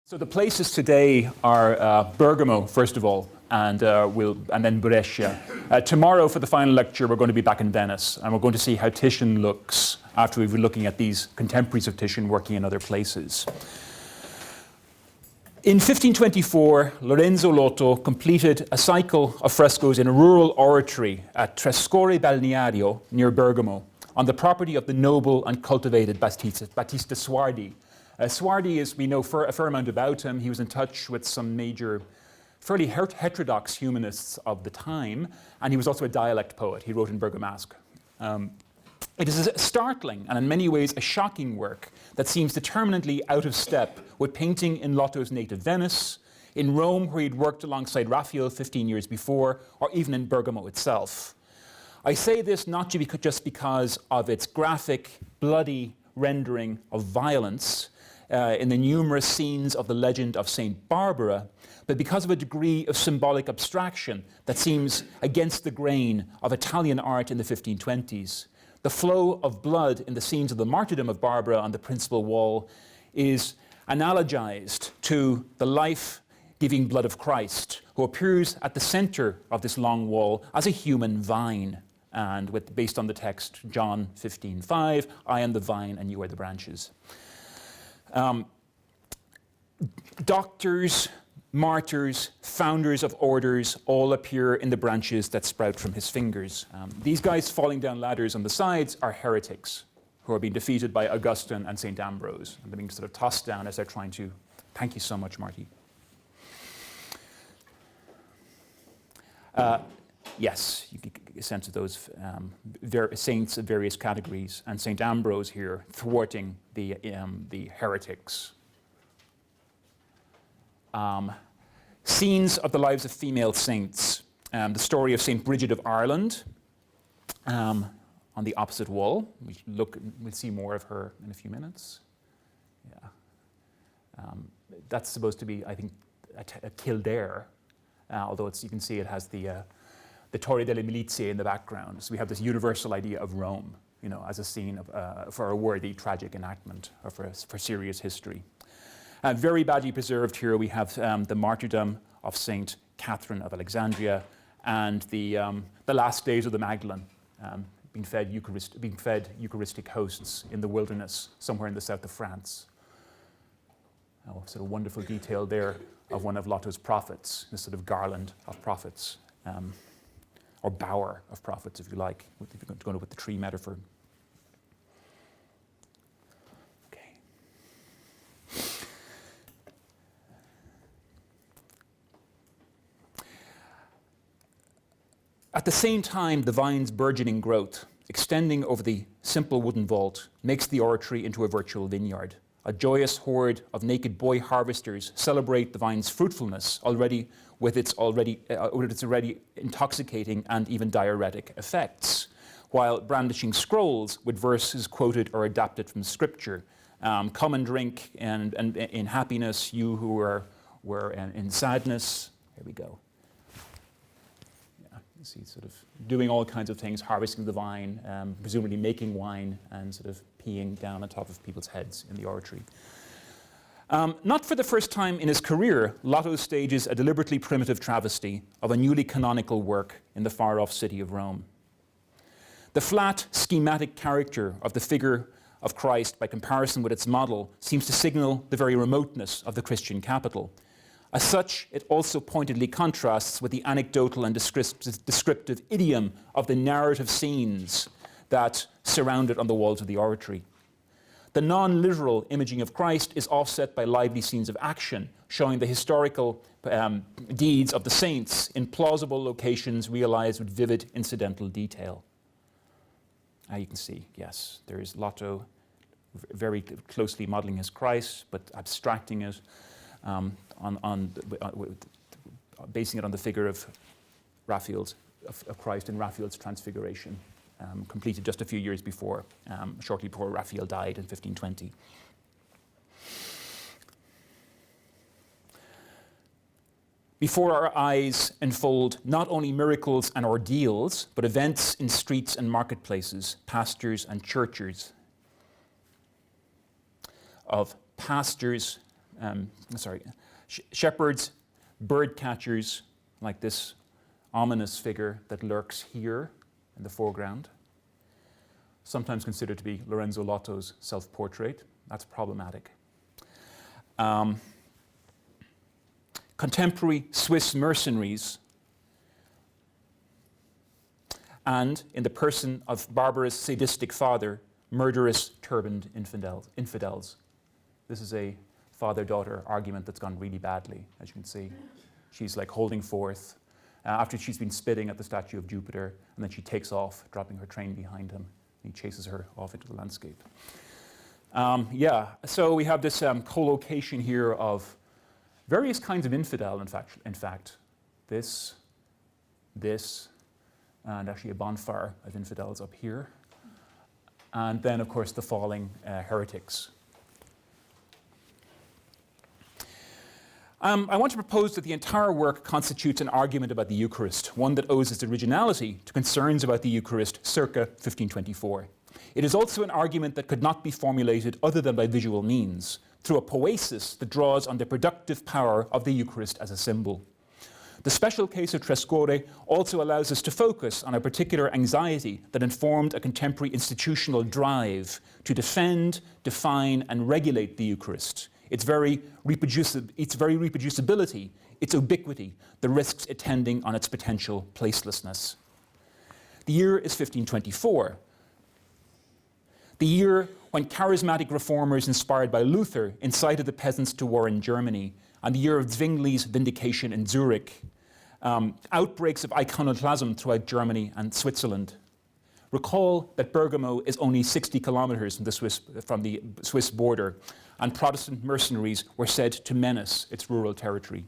So the places today are Bergamo, first of all, and then Brescia. Tomorrow, for the final lecture, we're going to be back in Venice, and we're going to see how Titian looks after we've been looking at these contemporaries of Titian working in other places. In 1524, Lorenzo Lotto completed a cycle of frescoes in a rural oratory at Trescore Balneario near Bergamo, on the property of the noble and cultivated Battista Suardi. Suardi, as we know a fair amount about him. He was in touch with some major, fairly heterodox humanists of the time, and he was also a dialect poet. He wrote in Bergamasque. It is a startling and in many ways a shocking work that seems determinately out of step with painting in Lotto's native Venice, in Rome where he'd worked alongside Raphael 15 years before, or even in Bergamo itself. I say this not just because of its graphic, bloody rendering of violence in the numerous scenes of the legend of Saint Barbara, but because of a degree of symbolic abstraction that seems against the grain of Italian art in the 1520s. The flow of blood in the scenes of the Martyrdom of Barbara on the principal wall is analogized to the life-giving blood of Christ, who appears at the center of this long wall as a human vine, and based on the text John 15:5, I am the vine and you are the branches. Doctors, martyrs, founders of orders all appear in the branches that sprout from his fingers. These guys falling down ladders on the sides are heretics who are being defeated by Augustine and St. Ambrose. And they're being sort of tossed down as they're trying to... Thank you so much, Marty. Yes, you get a sense of those saints of various categories, and St. Ambrose here thwarting the heretics. Scenes of the lives of female saints. The story of St. Bridget of Ireland on the opposite wall. We'll see more of her in a few minutes. Yeah, that's supposed to be, I think, a Kildare, although you can see it has the Torre delle Milizie in the background. So we have this universal idea of Rome, as a scene for a worthy, tragic enactment or for serious history. Very badly preserved here, we have the martyrdom of Saint Catherine of Alexandria and the last days of the Magdalene, being fed Eucharistic hosts in the wilderness somewhere in the south of France. Sort of wonderful detail there of one of Lotto's prophets, this sort of garland of prophets. Or bower of prophets, if you like, if you're going to go with the tree metaphor. Okay. At the same time, the vine's burgeoning growth, extending over the simple wooden vault, makes the oratory into a virtual vineyard. A joyous horde of naked boy harvesters celebrate the vine's fruitfulness with its already intoxicating and even diuretic effects, while brandishing scrolls with verses quoted or adapted from scripture. Come and drink and in happiness, you who were in sadness. Here we go. Yeah, you see sort of doing all kinds of things, harvesting the vine, presumably making wine and sort of peeing down on top of people's heads in the oratory. Not for the first time in his career, Lotto stages a deliberately primitive travesty of a newly canonical work in the far-off city of Rome. The flat, schematic character of the figure of Christ, by comparison with its model, seems to signal the very remoteness of the Christian capital. As such, it also pointedly contrasts with the anecdotal and descriptive idiom of the narrative scenes that surround it on the walls of the oratory. The non-literal imaging of Christ is offset by lively scenes of action, showing the historical deeds of the saints in plausible locations realized with vivid incidental detail. You can see, yes, there is Lotto very closely modeling his Christ, but abstracting it, basing it on the figure of Raphael's, of Christ in Raphael's Transfiguration. Completed just a few years before, shortly before Raphael died in 1520. Before our eyes unfold not only miracles and ordeals, but events in streets and marketplaces, pastures and churches, of pastors shepherds, bird catchers, like this ominous figure that lurks here in the foreground, sometimes considered to be Lorenzo Lotto's self-portrait. That's problematic. Contemporary Swiss mercenaries, and in the person of barbarous sadistic father, murderous turbaned infidels. This is a father-daughter argument that's gone really badly, as you can see. She's like holding forth after she's been spitting at the statue of Jupiter, and then she takes off, dropping her train behind him. He chases her off into the landscape. So we have this collocation here of various kinds of infidel, in fact. This, and actually a bonfire of infidels up here. And then, of course, the falling heretics. I want to propose that the entire work constitutes an argument about the Eucharist, one that owes its originality to concerns about the Eucharist circa 1524. It is also an argument that could not be formulated other than by visual means, through a poesis that draws on the productive power of the Eucharist as a symbol. The special case of Trescore also allows us to focus on a particular anxiety that informed a contemporary institutional drive to defend, define, and regulate the Eucharist, its very reproducibility, its ubiquity, the risks attending on its potential placelessness. The year is 1524, the year when charismatic reformers inspired by Luther incited the peasants to war in Germany, and the year of Zwingli's vindication in Zurich, outbreaks of iconoclasm throughout Germany and Switzerland. Recall that Bergamo is only 60 kilometers from the Swiss border, and Protestant mercenaries were said to menace its rural territory.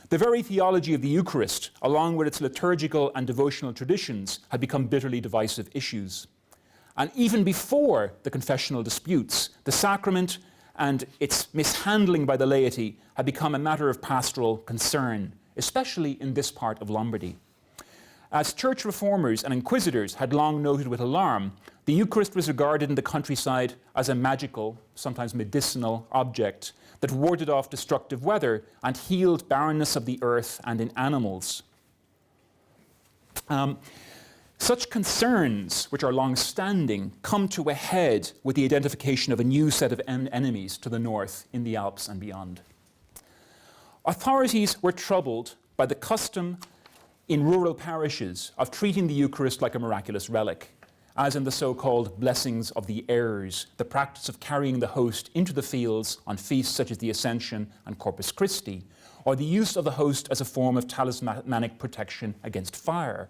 The very theology of the Eucharist, along with its liturgical and devotional traditions, had become bitterly divisive issues. And even before the confessional disputes, the sacrament and its mishandling by the laity had become a matter of pastoral concern, especially in this part of Lombardy. As church reformers and inquisitors had long noted with alarm, the Eucharist was regarded in the countryside as a magical, sometimes medicinal object that warded off destructive weather and healed barrenness of the earth and in animals. Such concerns, which are long-standing, come to a head with the identification of a new set of enemies to the north in the Alps and beyond. Authorities were troubled by the custom in rural parishes of treating the Eucharist like a miraculous relic, as in the so-called blessings of the heirs, the practice of carrying the host into the fields on feasts such as the Ascension and Corpus Christi, or the use of the host as a form of talismanic protection against fire.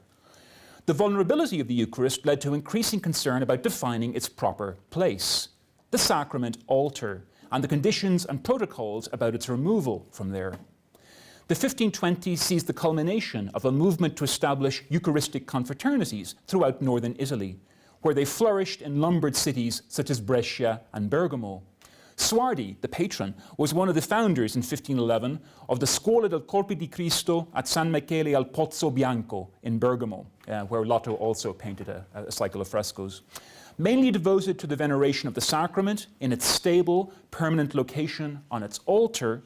The vulnerability of the Eucharist led to increasing concern about defining its proper place, the sacrament altar, and the conditions and protocols about its removal from there. The 1520s sees the culmination of a movement to establish Eucharistic confraternities throughout northern Italy, where they flourished in Lombard cities such as Brescia and Bergamo. Suardi, the patron, was one of the founders in 1511 of the Scuola del Corpi di Cristo at San Michele al Pozzo Bianco in Bergamo, where Lotto also painted a cycle of frescoes. Mainly devoted to the veneration of the sacrament in its stable, permanent location on its altar,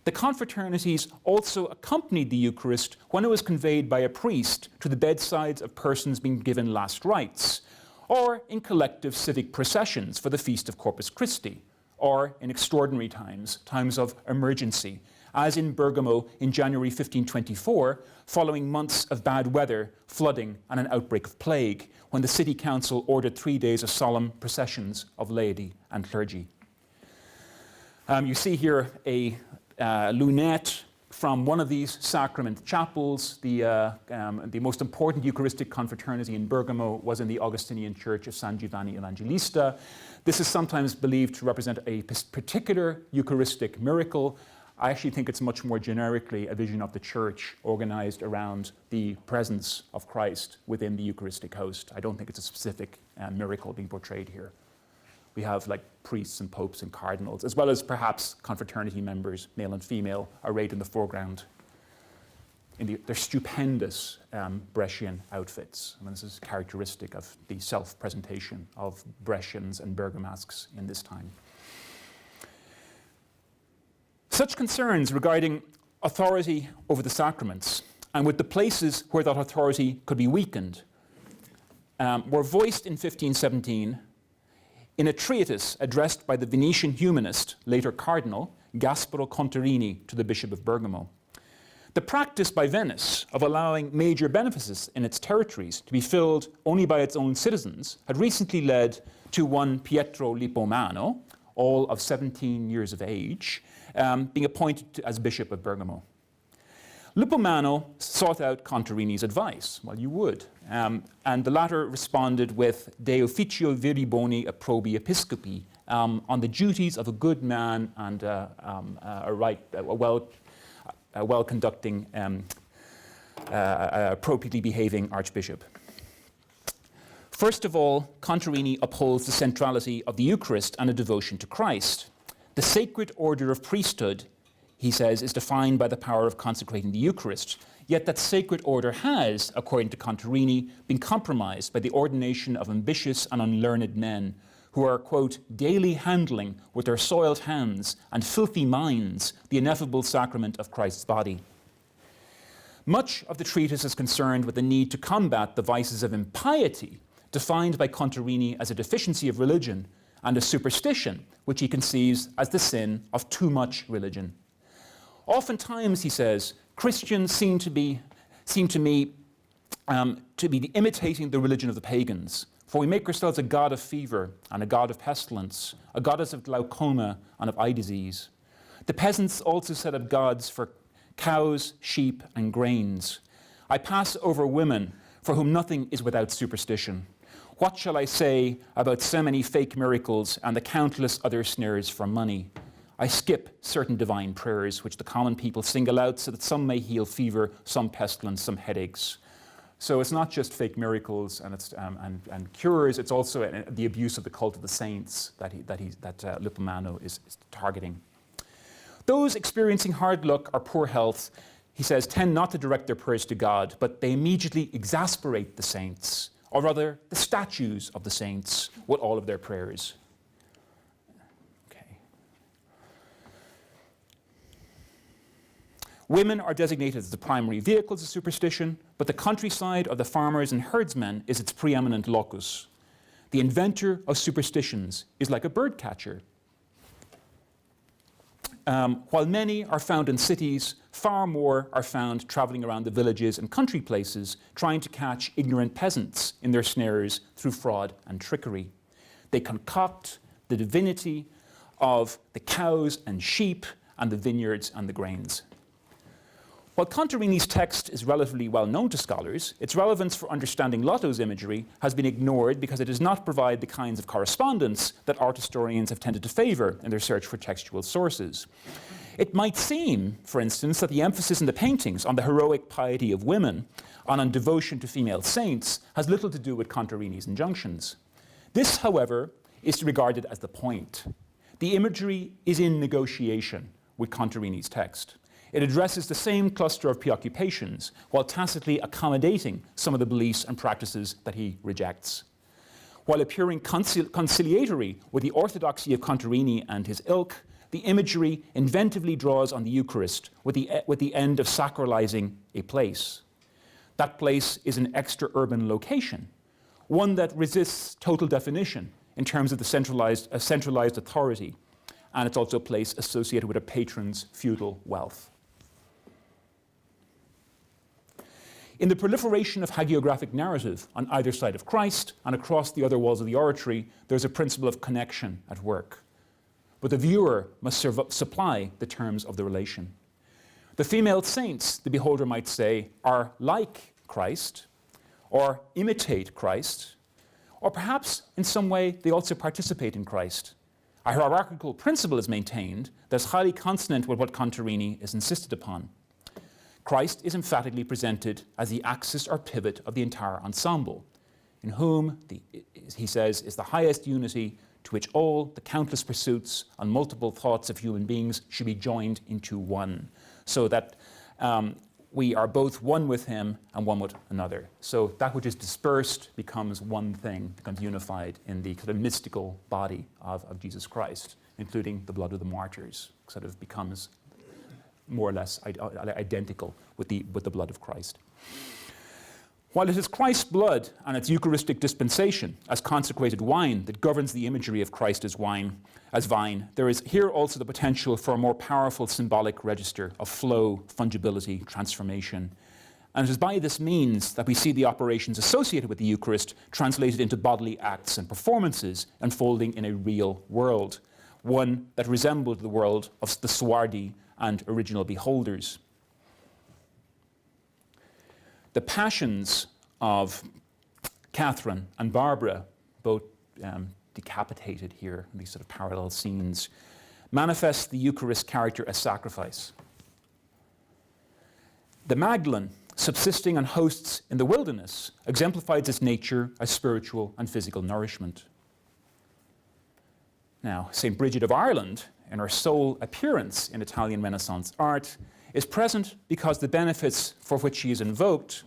the confraternities also accompanied the Eucharist when it was conveyed by a priest to the bedsides of persons being given last rites, or in collective civic processions for the Feast of Corpus Christi, or in extraordinary times, times of emergency, as in Bergamo in January 1524, following months of bad weather, flooding, and an outbreak of plague, when the city council ordered 3 days of solemn processions of laity and clergy. You see here a lunette from one of these sacrament chapels. The most important Eucharistic confraternity in Bergamo was in the Augustinian Church of San Giovanni Evangelista. This is sometimes believed to represent a particular Eucharistic miracle. I actually think it's much more generically a vision of the church organized around the presence of Christ within the Eucharistic host. I don't think it's a specific miracle being portrayed here. We have like priests and popes and cardinals, as well as perhaps confraternity members, male and female, arrayed in the foreground in their stupendous Brescian outfits. I mean, this is characteristic of the self-presentation of Brescians and Bergamasques in this time. Such concerns regarding authority over the sacraments and with the places where that authority could be weakened were voiced in 1517 in a treatise addressed by the Venetian humanist, later Cardinal, Gasparo Contarini to the Bishop of Bergamo. The practice by Venice of allowing major benefices in its territories to be filled only by its own citizens had recently led to one Pietro Lippomano, all of 17 years of age, being appointed as Bishop of Bergamo. Lippomano sought out Contarini's advice. Well, you would. And the latter responded with De officio viri boni a probi episcopi, on the duties of a good man and a well-conducting, appropriately behaving archbishop. First of all, Contarini upholds the centrality of the Eucharist and a devotion to Christ. The sacred order of priesthood, he says, is defined by the power of consecrating the Eucharist. Yet that sacred order has, according to Contarini, been compromised by the ordination of ambitious and unlearned men who are, quote, daily handling with their soiled hands and filthy minds the ineffable sacrament of Christ's body. Much of the treatise is concerned with the need to combat the vices of impiety, defined by Contarini as a deficiency of religion, and a superstition, which he conceives as the sin of too much religion. Oftentimes, he says, Christians seem to me to be imitating the religion of the pagans. For we make ourselves a god of fever and a god of pestilence, a goddess of glaucoma and of eye disease. The peasants also set up gods for cows, sheep, and grains. I pass over women for whom nothing is without superstition. What shall I say about so many fake miracles and the countless other snares for money? I skip certain divine prayers which the common people single out so that some may heal fever, some pestilence, some headaches. So it's not just fake miracles and cures, it's also the abuse of the cult of the saints that Lippomano is targeting. Those experiencing hard luck or poor health, he says, tend not to direct their prayers to God, but they immediately exasperate the saints, or rather the statues of the saints, with all of their prayers. Women are designated as the primary vehicles of superstition, but the countryside of the farmers and herdsmen is its preeminent locus. The inventor of superstitions is like a bird catcher. While many are found in cities, far more are found traveling around the villages and country places, trying to catch ignorant peasants in their snares through fraud and trickery. They concoct the divinity of the cows and sheep and the vineyards and the grains. While Contarini's text is relatively well known to scholars, its relevance for understanding Lotto's imagery has been ignored because it does not provide the kinds of correspondence that art historians have tended to favor in their search for textual sources. It might seem, for instance, that the emphasis in the paintings on the heroic piety of women and on devotion to female saints has little to do with Contarini's injunctions. This, however, is regarded as the point. The imagery is in negotiation with Contarini's text. It addresses the same cluster of preoccupations while tacitly accommodating some of the beliefs and practices that he rejects. While appearing conciliatory with the orthodoxy of Contarini and his ilk, the imagery inventively draws on the Eucharist with the end of sacralizing a place. That place is an extra-urban location, one that resists total definition in terms of the centralized authority, and it's also a place associated with a patron's feudal wealth. In the proliferation of hagiographic narrative on either side of Christ and across the other walls of the oratory, there's a principle of connection at work. But the viewer must supply the terms of the relation. The female saints, the beholder might say, are like Christ, or imitate Christ, or perhaps in some way they also participate in Christ. A hierarchical principle is maintained that's highly consonant with what Contarini is insisted upon. Christ is emphatically presented as the axis or pivot of the entire ensemble, in whom, he says, is the highest unity to which all the countless pursuits and multiple thoughts of human beings should be joined into one, so that we are both one with him and one with another. So that which is dispersed becomes one thing, becomes unified in the kind of mystical body of Jesus Christ, including the blood of the martyrs, sort of becomes more or less identical with the blood of Christ. While it is Christ's blood and its Eucharistic dispensation as consecrated wine that governs the imagery of Christ as vine, there is here also the potential for a more powerful symbolic register of flow, fungibility, transformation. And it is by this means that we see the operations associated with the Eucharist translated into bodily acts and performances unfolding in a real world, one that resembled the world of the Suardi and original beholders. The passions of Catherine and Barbara, both decapitated here in these sort of parallel scenes, manifest the Eucharist character as sacrifice. The Magdalene, subsisting on hosts in the wilderness, exemplifies its nature as spiritual and physical nourishment. Now, St. Bridget of Ireland, in her sole appearance in Italian Renaissance art, is present because the benefits for which she is invoked,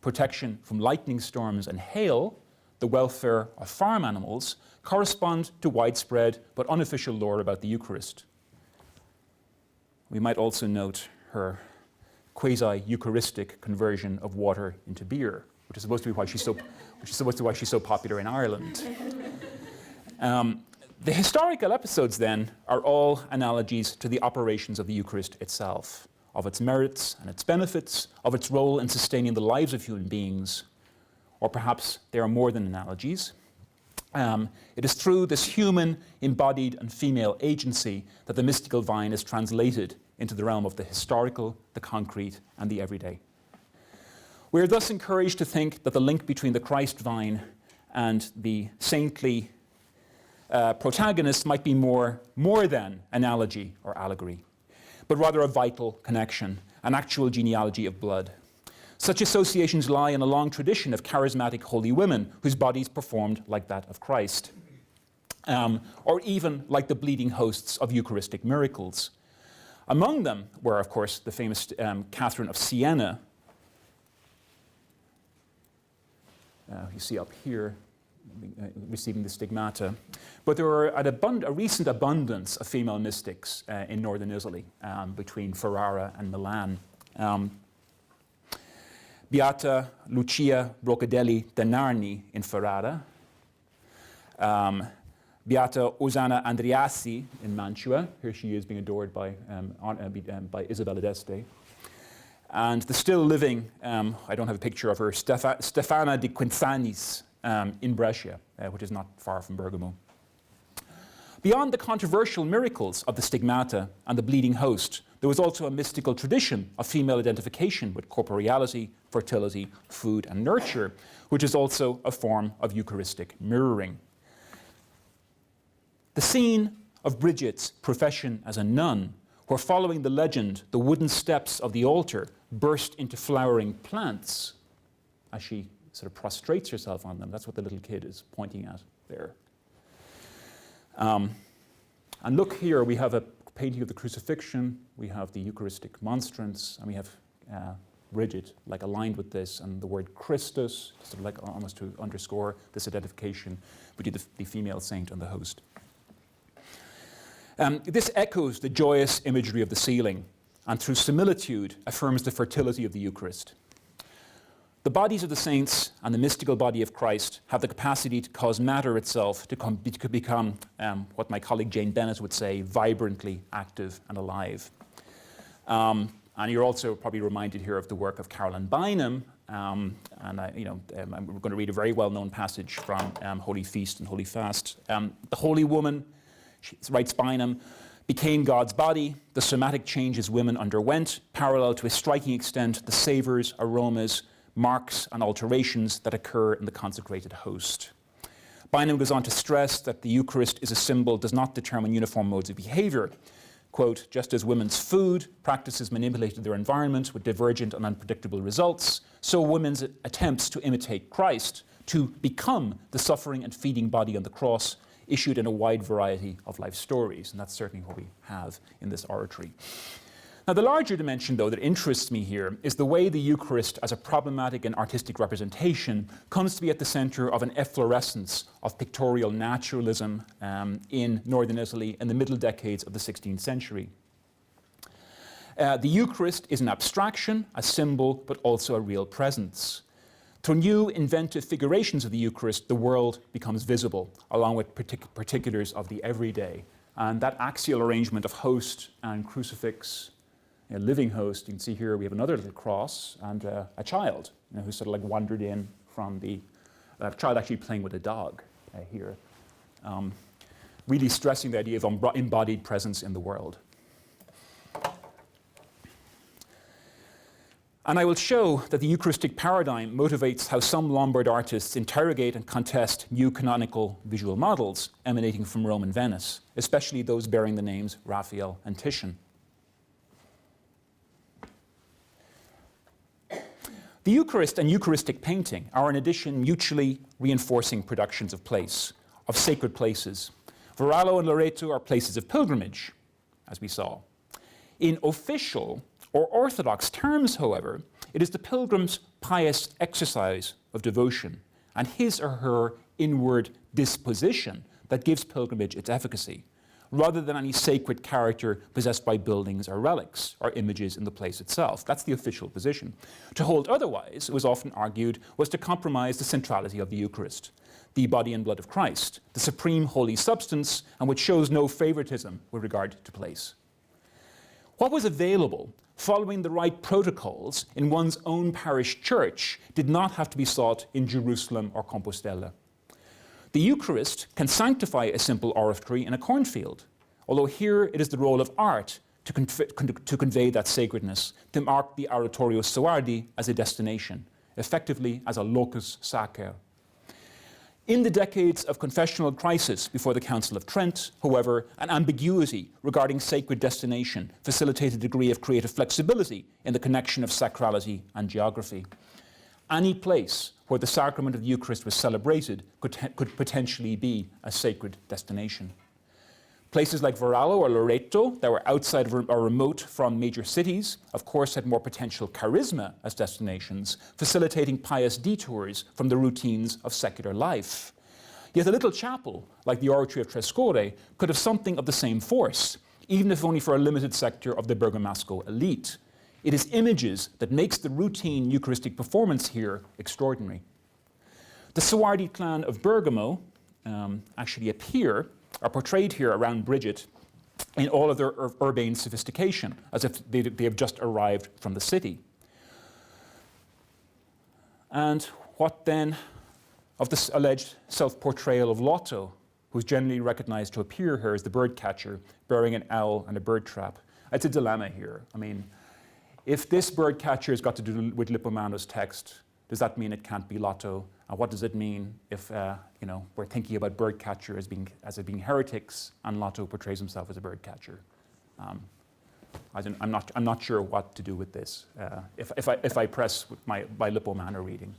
protection from lightning storms and hail, the welfare of farm animals, correspond to widespread but unofficial lore about the Eucharist. We might also note her quasi-Eucharistic conversion of water into beer, which is supposed to be why she's so popular in Ireland. The historical episodes, then, are all analogies to the operations of the Eucharist itself, of its merits and its benefits, of its role in sustaining the lives of human beings, or perhaps they are more than analogies. It is through this human, embodied and female agency that the mystical vine is translated into the realm of the historical, the concrete, and the everyday. We are thus encouraged to think that the link between the Christ vine and the saintly protagonist might be more than analogy or allegory, but rather a vital connection, an actual genealogy of blood. Such associations lie in a long tradition of charismatic holy women whose bodies performed like that of Christ, or even like the bleeding hosts of Eucharistic miracles. Among them were, of course, the famous Catherine of Siena. You see up here, receiving the stigmata. But there were a recent abundance of female mystics in northern Italy, between Ferrara and Milan. Beata Lucia Broccadelli da Narni in Ferrara, Beata Osanna Andreassi in Mantua. Here she is being adored by Isabella d'Este. And the still living, I don't have a picture of her, Stefana di Quinzanis in Brescia, which is not far from Bergamo. Beyond the controversial miracles of the stigmata and the bleeding host, there was also a mystical tradition of female identification with corporeality, fertility, food, and nurture, which is also a form of Eucharistic mirroring. The scene of Bridget's profession as a nun, where following the legend, the wooden steps of the altar burst into flowering plants as she sort of prostrates herself on them. That's what the little kid is pointing at there. And look here, we have a painting of the crucifixion, we have the Eucharistic monstrance, and we have Bridget like aligned with this, and the word Christus, sort of like almost to underscore this identification between the female saint and the host. This echoes the joyous imagery of the ceiling, and through similitude affirms the fertility of the Eucharist. The bodies of the saints and the mystical body of Christ have the capacity to cause matter itself to become what my colleague Jane Bennett would say, vibrantly active and alive. And you're also probably reminded here of the work of Caroline Bynum, we're going to read a very well-known passage from Holy Feast and Holy Fast. The holy woman, writes Bynum, became God's body. The somatic changes women underwent, parallel to a striking extent the savors, aromas, marks and alterations that occur in the consecrated host. Bynum goes on to stress that the Eucharist is a symbol, does not determine uniform modes of behavior. Quote, just as women's food practices manipulated their environment with divergent and unpredictable results, so women's attempts to imitate Christ, to become the suffering and feeding body on the cross, issued in a wide variety of life stories. And that's certainly what we have in this oratory. Now, the larger dimension, though, that interests me here is the way the Eucharist as a problematic and artistic representation comes to be at the center of an efflorescence of pictorial naturalism in northern Italy in the middle decades of the 16th century. The Eucharist is an abstraction, a symbol, but also a real presence. Through new inventive figurations of the Eucharist, the world becomes visible, along with particulars of the everyday. And that axial arrangement of host and crucifix, a living host, you can see here we have another little cross and a child, who sort of like wandered in from the child actually playing with a dog here. Really stressing the idea of embodied presence in the world. And I will show that the Eucharistic paradigm motivates how some Lombard artists interrogate and contest new canonical visual models emanating from Rome and Venice, especially those bearing the names Raphael and Titian. The Eucharist and Eucharistic painting are in addition mutually reinforcing productions of place, of sacred places. Varallo and Loreto are places of pilgrimage, as we saw. In official or orthodox terms, however, it is the pilgrim's pious exercise of devotion and his or her inward disposition that gives pilgrimage its efficacy, rather than any sacred character possessed by buildings or relics or images in the place itself. That's the official position. To hold otherwise, it was often argued, was to compromise the centrality of the Eucharist, the body and blood of Christ, the supreme holy substance, and which shows no favoritism with regard to place. What was available following the right protocols in one's own parish church did not have to be sought in Jerusalem or Compostela. The Eucharist can sanctify a simple oratory in a cornfield, although here it is the role of art to convey that sacredness, to mark the oratorio soardi as a destination, effectively as a locus sacer. In the decades of confessional crisis before the Council of Trent, however, an ambiguity regarding sacred destination facilitated a degree of creative flexibility in the connection of sacrality and geography. Any place where the sacrament of the Eucharist was celebrated could potentially be a sacred destination. Places like Varallo or Loreto that were outside or remote from major cities, of course, had more potential charisma as destinations, facilitating pious detours from the routines of secular life. Yet a little chapel, like the Oratory of Trescore, could have something of the same force, even if only for a limited sector of the Bergamasco elite. It is images that makes the routine Eucharistic performance here extraordinary. The Soardi clan of Bergamo actually are portrayed here around Bridget in all of their urbane sophistication, as if they have just arrived from the city. And what then of this alleged self-portrayal of Lotto, who's generally recognized to appear here as the bird catcher, bearing an owl and a bird trap? It's a dilemma here. I mean, if this bird catcher has got to do with Lippomano's text, does that mean it can't be Lotto? What does it mean if we're thinking about bird catcher as being heretics, and Lotto portrays himself as a bird catcher? I'm not sure what to do with this. If I press with my Lippomano reading,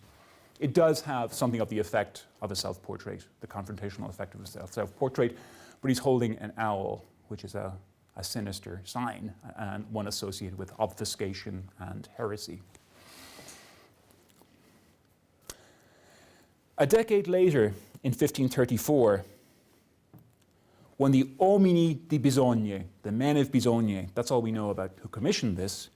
it does have something of the effect of a self-portrait, the confrontational effect of a self-portrait, but he's holding an owl, which is a sinister sign and one associated with obfuscation and heresy. A decade later, in 1534, when the Uomini di Bisogno, the men of Bisogno, that's all we know about who commissioned this,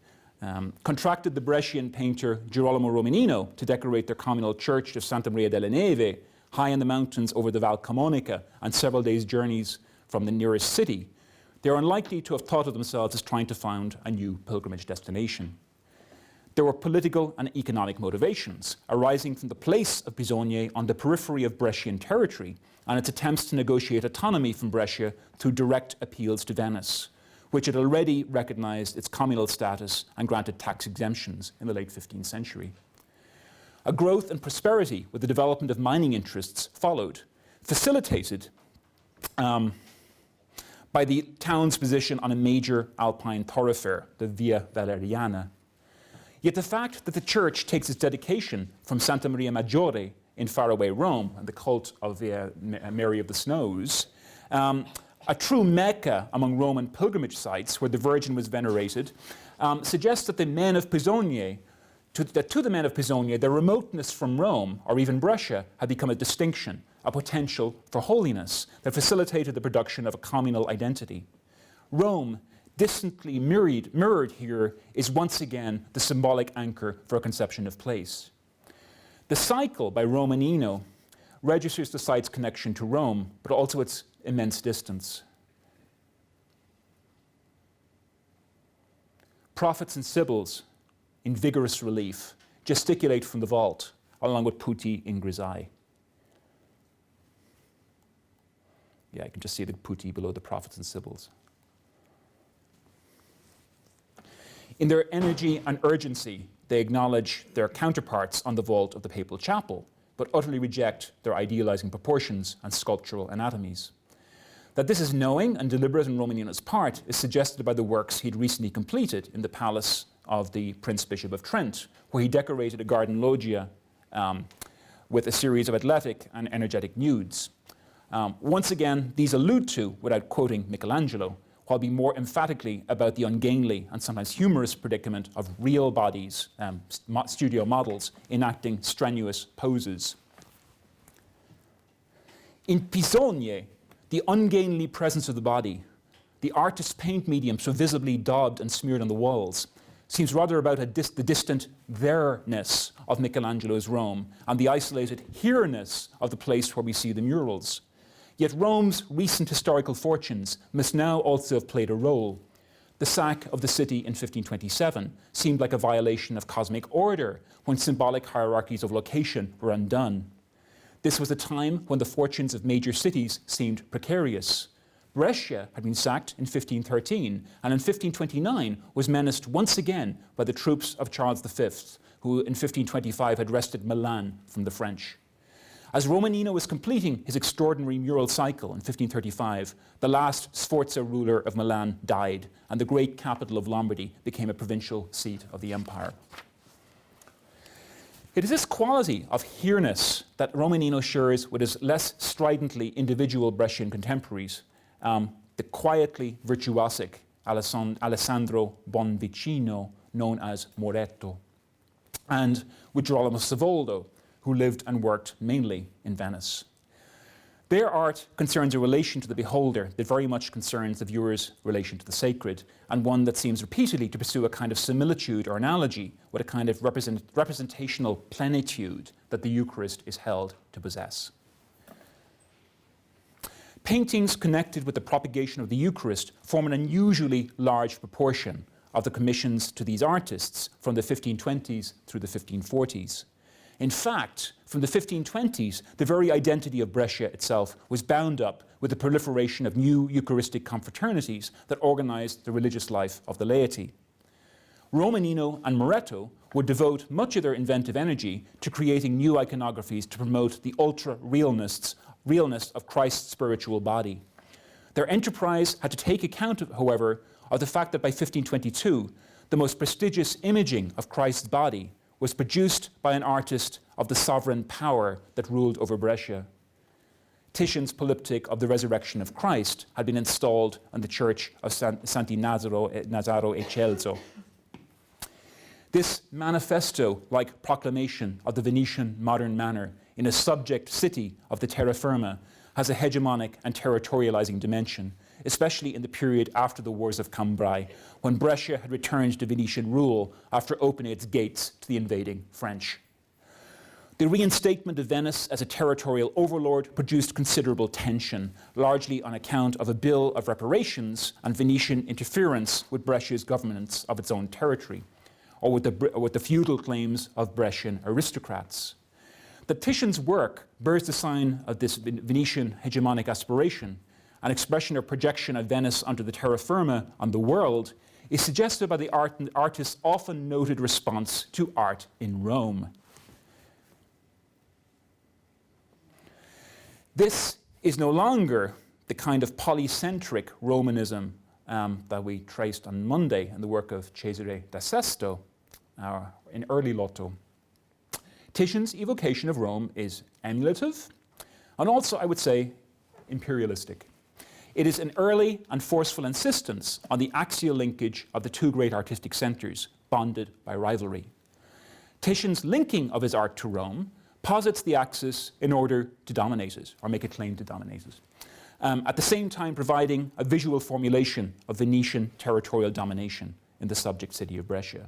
contracted the Brescian painter Girolamo Romanino to decorate their communal church of Santa Maria della Neve, high in the mountains over the Val Camonica and several days' journeys from the nearest city, they are unlikely to have thought of themselves as trying to found a new pilgrimage destination. There were political and economic motivations arising from the place of Bisogno on the periphery of Brescian territory and its attempts to negotiate autonomy from Brescia through direct appeals to Venice, which had already recognized its communal status and granted tax exemptions in the late 15th century. A growth and prosperity with the development of mining interests followed, facilitated by the town's position on a major alpine thoroughfare, the Via Valeriana. Yet the fact that the church takes its dedication from Santa Maria Maggiore in faraway Rome, and the cult of Mary of the Snows, a true Mecca among Roman pilgrimage sites where the Virgin was venerated, suggests that the men of Bisogno, to the men of Bisogno, their remoteness from Rome, or even Brescia, had become a distinction, a potential for holiness that facilitated the production of a communal identity. Rome distantly mirrored here is once again the symbolic anchor for a conception of place. The cycle by Romanino registers the site's connection to Rome, but also its immense distance. Prophets and sibyls, in vigorous relief, gesticulate from the vault, along with putti in grisaille. Yeah, you can just see the putti below the prophets and sibyls. In their energy and urgency, they acknowledge their counterparts on the vault of the papal chapel, but utterly reject their idealizing proportions and sculptural anatomies. That this is knowing and deliberate on Romanino's part is suggested by the works he'd recently completed in the palace of the Prince Bishop of Trent, where he decorated a garden loggia with a series of athletic and energetic nudes. Once again, these allude to, without quoting Michelangelo, while being more emphatically about the ungainly and sometimes humorous predicament of real bodies, studio models, enacting strenuous poses. In Pisogne, the ungainly presence of the body, the artist's paint medium so visibly daubed and smeared on the walls, seems rather about the distant there-ness of Michelangelo's Rome and the isolated here-ness of the place where we see the murals. Yet Rome's recent historical fortunes must now also have played a role. The sack of the city in 1527 seemed like a violation of cosmic order when symbolic hierarchies of location were undone. This was a time when the fortunes of major cities seemed precarious. Brescia had been sacked in 1513 and in 1529 was menaced once again by the troops of Charles V, who in 1525 had wrested Milan from the French. As Romanino was completing his extraordinary mural cycle in 1535, the last Sforza ruler of Milan died, and the great capital of Lombardy became a provincial seat of the empire. It is this quality of here-ness that Romanino shares with his less stridently individual Brescian contemporaries, the quietly virtuosic Alessandro Bonvicino, known as Moretto, and with Girolamo Savoldo, who lived and worked mainly in Venice. Their art concerns a relation to the beholder that very much concerns the viewer's relation to the sacred, and one that seems repeatedly to pursue a kind of similitude or analogy with a kind of representational plenitude that the Eucharist is held to possess. Paintings connected with the propagation of the Eucharist form an unusually large proportion of the commissions to these artists from the 1520s through the 1540s. In fact, from the 1520s, the very identity of Brescia itself was bound up with the proliferation of new Eucharistic confraternities that organized the religious life of the laity. Romanino and Moretto would devote much of their inventive energy to creating new iconographies to promote the ultra-realness of Christ's spiritual body. Their enterprise had to take account, however, of the fact that by 1522, the most prestigious imaging of Christ's body was produced by an artist of the sovereign power that ruled over Brescia. Titian's polyptych of the resurrection of Christ had been installed in the church of Santi Nazaro e Celso. This manifesto-like proclamation of the Venetian modern manner in a subject city of the terra firma has a hegemonic and territorializing dimension, especially in the period after the Wars of Cambrai, when Brescia had returned to Venetian rule after opening its gates to the invading French. The reinstatement of Venice as a territorial overlord produced considerable tension, largely on account of a bill of reparations and Venetian interference with Brescia's governance of its own territory, or with the feudal claims of Brescian aristocrats. That Titian's work bears the sign of this Venetian hegemonic aspiration, an expression or projection of Venice onto the terra firma on the world, is suggested by the artist's often noted response to art in Rome. This is no longer the kind of polycentric Romanism that we traced on Monday in the work of Cesare da Sesto in early Lotto. Titian's evocation of Rome is emulative and also, I would say, imperialistic. It is an early and forceful insistence on the axial linkage of the two great artistic centers, bonded by rivalry. Titian's linking of his art to Rome posits the axis in order to dominate it, or make a claim to dominate it. at the same time providing a visual formulation of Venetian territorial domination in the subject city of Brescia.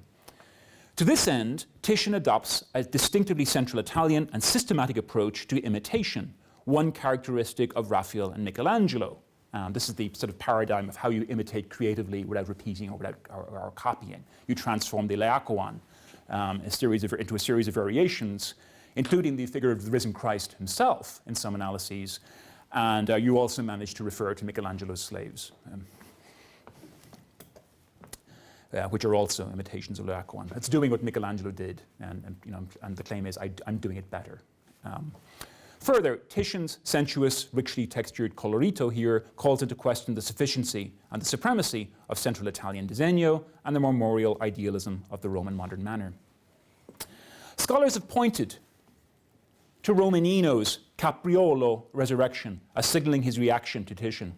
To this end, Titian adopts a distinctively Central Italian and systematic approach to imitation, one characteristic of Raphael and Michelangelo. This is the sort of paradigm of how you imitate creatively without repeating or copying. You transform the Laocoon into a series of variations, including the figure of the risen Christ himself in some analyses, and you also manage to refer to Michelangelo's slaves, which are also imitations of Laocoon. It's doing what Michelangelo did, and the claim is, I'm doing it better. Further, Titian's sensuous, richly textured colorito here calls into question the sufficiency and the supremacy of Central Italian disegno and the memorial idealism of the Roman modern manner. Scholars have pointed to Romanino's Capriolo resurrection as signaling his reaction to Titian.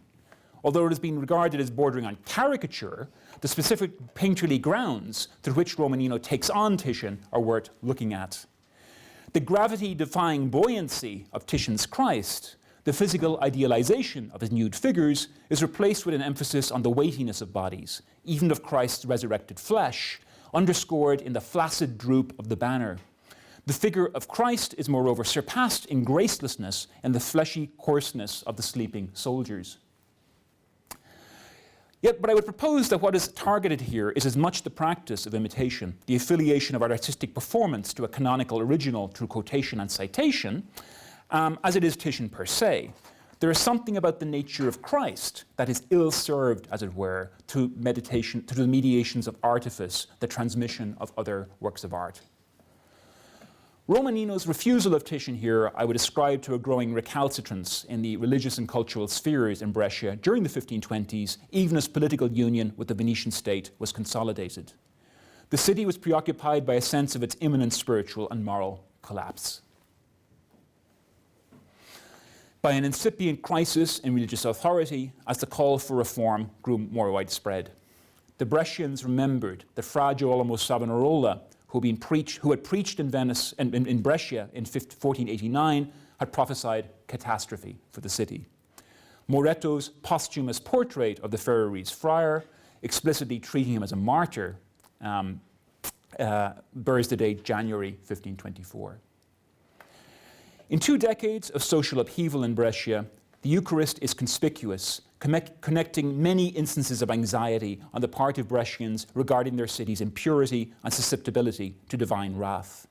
Although it has been regarded as bordering on caricature, the specific painterly grounds through which Romanino takes on Titian are worth looking at. The gravity-defying buoyancy of Titian's Christ, the physical idealization of his nude figures, is replaced with an emphasis on the weightiness of bodies, even of Christ's resurrected flesh, underscored in the flaccid droop of the banner. The figure of Christ is moreover surpassed in gracelessness and the fleshy coarseness of the sleeping soldiers. But I would propose that what is targeted here is as much the practice of imitation, the affiliation of artistic performance to a canonical original through quotation and citation, as it is Titian per se. There is something about the nature of Christ that is ill-served, as it were, to the mediations of artifice, the transmission of other works of art. Romanino's refusal of Titian here I would ascribe to a growing recalcitrance in the religious and cultural spheres in Brescia during the 1520s, even as political union with the Venetian state was consolidated. The city was preoccupied by a sense of its imminent spiritual and moral collapse, by an incipient crisis in religious authority as the call for reform grew more widespread. The Brescians remembered the Fra Girolamo Savonarola, who had preached in Venice and in Brescia in 1489, had prophesied catastrophe for the city. Moretto's posthumous portrait of the Ferrarese friar, explicitly treating him as a martyr, bears the date January 1524. In 2 decades of social upheaval in Brescia, the Eucharist is conspicuous, connecting many instances of anxiety on the part of Brescians regarding their city's impurity and susceptibility to divine wrath.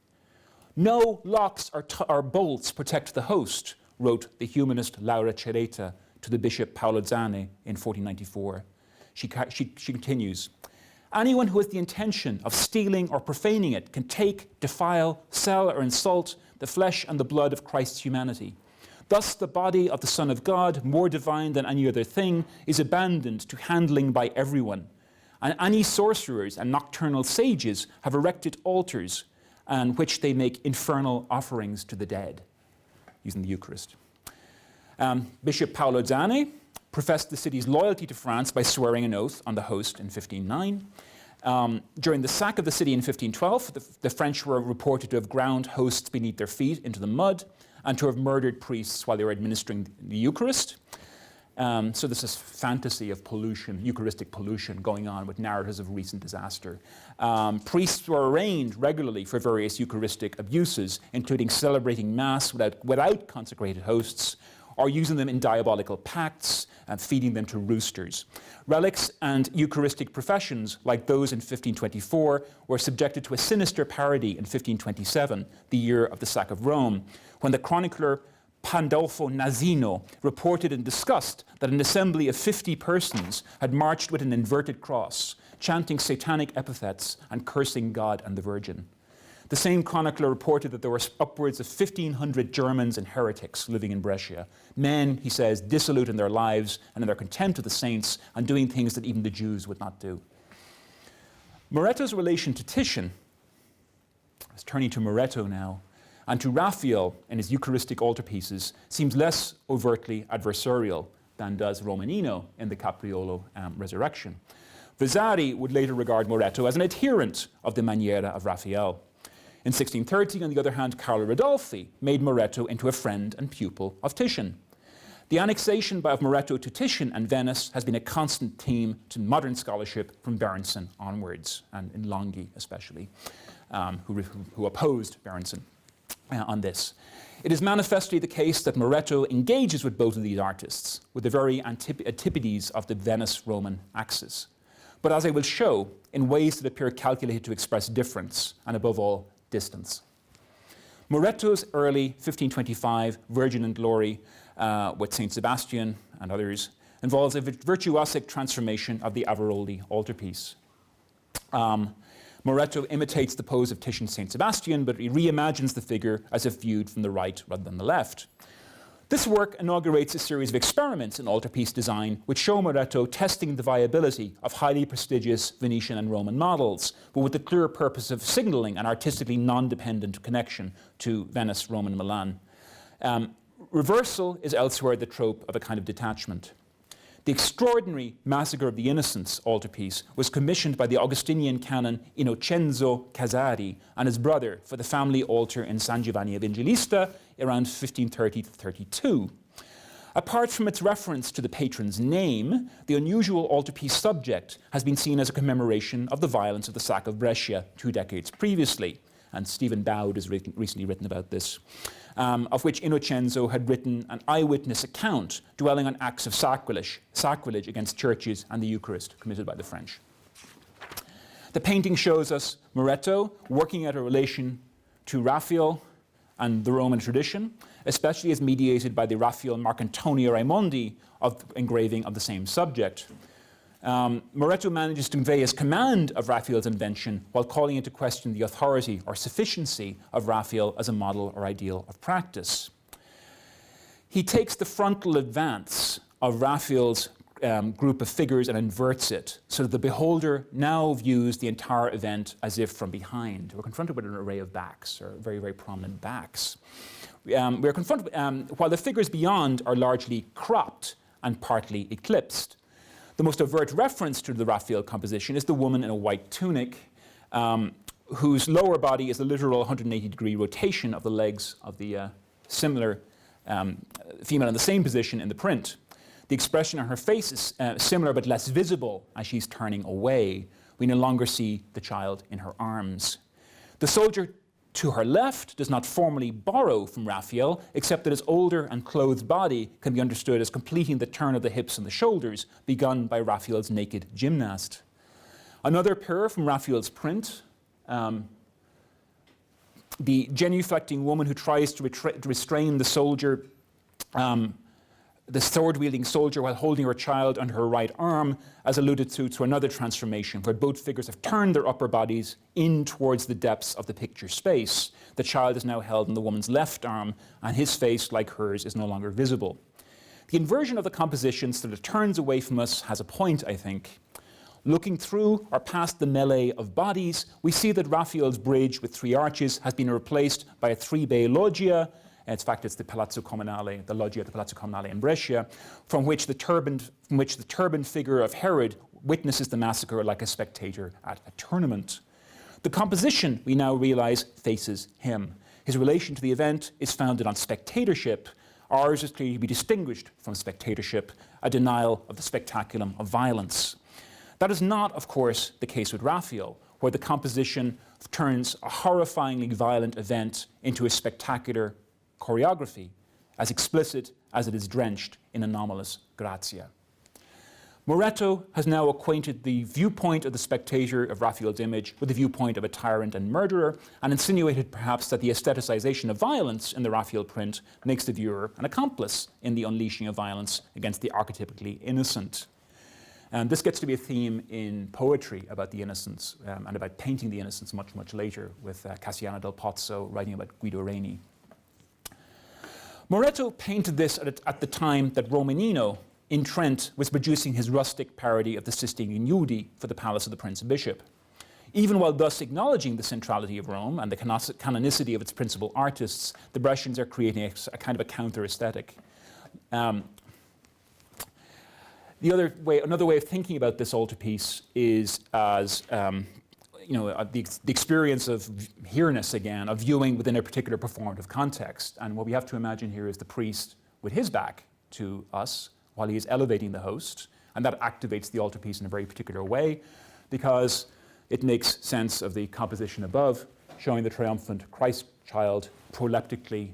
No locks or bolts protect the host, wrote the humanist Laura Cereta to the Bishop Paolo Zane in 1494. She continues, anyone who has the intention of stealing or profaning it can take, defile, sell, or insult the flesh and the blood of Christ's humanity. Thus, the body of the Son of God, more divine than any other thing, is abandoned to handling by everyone. And any sorcerers and nocturnal sages have erected altars on which they make infernal offerings to the dead, using the Eucharist. Bishop Paolo Zane professed the city's loyalty to France by swearing an oath on the host in 1509. During the sack of the city in 1512, the French were reported to have ground hosts beneath their feet into the mud, and to have murdered priests while they were administering the Eucharist. So this is fantasy of pollution, Eucharistic pollution going on with narratives of recent disaster. Priests were arraigned regularly for various Eucharistic abuses, including celebrating Mass without consecrated hosts, or using them in diabolical pacts and feeding them to roosters. Relics and Eucharistic professions, like those in 1524, were subjected to a sinister parody in 1527, the year of the sack of Rome, when the chronicler Pandolfo Nazino reported in disgust that an assembly of 50 persons had marched with an inverted cross, chanting satanic epithets and cursing God and the Virgin. The same chronicler reported that there were upwards of 1,500 Germans and heretics living in Brescia. Men, he says, dissolute in their lives and in their contempt of the saints and doing things that even the Jews would not do. Moretto's relation to Titian, is turning to Moretto now, and to Raphael in his Eucharistic altarpieces seems less overtly adversarial than does Romanino in the Capriolo resurrection. Vasari would later regard Moretto as an adherent of the maniera of Raphael. In 1630, on the other hand, Carlo Ridolfi made Moretto into a friend and pupil of Titian. The annexation of Moretto to Titian and Venice has been a constant theme to modern scholarship from Berenson onwards, and in Longhi especially, who opposed Berenson on this. It is manifestly the case that Moretto engages with both of these artists, with the very antipodes of the Venice-Roman axis, but as I will show, in ways that appear calculated to express difference, and above all, distance. Moretto's early 1525 Virgin and Glory with St. Sebastian and others involves a virtuosic transformation of the Averoldi altarpiece. Moretto imitates the pose of Titian's St. Sebastian, but he reimagines the figure as if viewed from the right rather than the left. This work inaugurates a series of experiments in altarpiece design which show Moretto testing the viability of highly prestigious Venetian and Roman models, but with the clear purpose of signaling an artistically non-dependent connection to Venice, Rome, and Milan. Reversal is elsewhere the trope of a kind of detachment. The extraordinary Massacre of the Innocents altarpiece was commissioned by the Augustinian canon Innocenzo Casari and his brother for the family altar in San Giovanni Evangelista around 1530-32. Apart from its reference to the patron's name, the unusual altarpiece subject has been seen as a commemoration of the violence of the sack of Brescia 2 decades previously, and Stephen Dowd has recently written about this, of which Innocenzo had written an eyewitness account dwelling on acts of sacrilege against churches and the Eucharist committed by the French. The painting shows us Moretto working out a relation to Raphael and the Roman tradition, especially as mediated by the Raphael Marcantonio Raimondi of engraving of the same subject. Moretto manages to convey his command of Raphael's invention while calling into question the authority or sufficiency of Raphael as a model or ideal of practice. He takes the frontal advance of Raphael's group of figures and inverts it, so that the beholder now views the entire event as if from behind. We're confronted with an array of backs, or very, very prominent backs. We're confronted, while the figures beyond are largely cropped and partly eclipsed. The most overt reference to the Raphael composition is the woman in a white tunic, whose lower body is a literal 180-degree rotation of the legs of the similar female in the same position in the print. The expression on her face is similar but less visible as she's turning away. We no longer see the child in her arms. The soldier to her left does not formally borrow from Raphael, except that his older and clothed body can be understood as completing the turn of the hips and the shoulders begun by Raphael's naked gymnast. Another pair from Raphael's print, the genuflecting woman who tries to restrain the soldier, the sword-wielding soldier while holding her child under her right arm, as alluded to another transformation where both figures have turned their upper bodies in towards the depths of the picture space. The child is now held in the woman's left arm, and his face, like hers, is no longer visible. The inversion of the composition so that it turns away from us has a point, I think. Looking through or past the melee of bodies, we see that Raphael's bridge with 3 arches has been replaced by a 3-bay loggia. In fact, it's the Palazzo Comunale, the loggia at the Palazzo Comunale in Brescia, from which the turbaned figure of Herod witnesses the massacre like a spectator at a tournament. The composition, we now realize, faces him. His relation to the event is founded on spectatorship. Ours is clearly to be distinguished from spectatorship, a denial of the spectaculum of violence. That is not, of course, the case with Raphael, where the composition turns a horrifyingly violent event into a spectacular choreography, as explicit as it is drenched in anomalous grazia. Moretto has now acquainted the viewpoint of the spectator of Raphael's image with the viewpoint of a tyrant and murderer, and insinuated perhaps that the aestheticization of violence in the Raphael print makes the viewer an accomplice in the unleashing of violence against the archetypically innocent. And this gets to be a theme in poetry about the innocents and about painting the innocents much, much later, with Cassiano del Pozzo writing about Guido Reni. Moretto painted this at the time that Romanino in Trent was producing his rustic parody of the Sistine Nudi for the Palace of the Prince and Bishop. Even while thus acknowledging the centrality of Rome and the canonicity of its principal artists, the Brescians are creating a kind of a counter-aesthetic. Another way of thinking about this altarpiece is as the experience of here-ness again, of viewing within a particular performative context. And what we have to imagine here is the priest with his back to us while he is elevating the host, and that activates the altarpiece in a very particular way because it makes sense of the composition above, showing the triumphant Christ child proleptically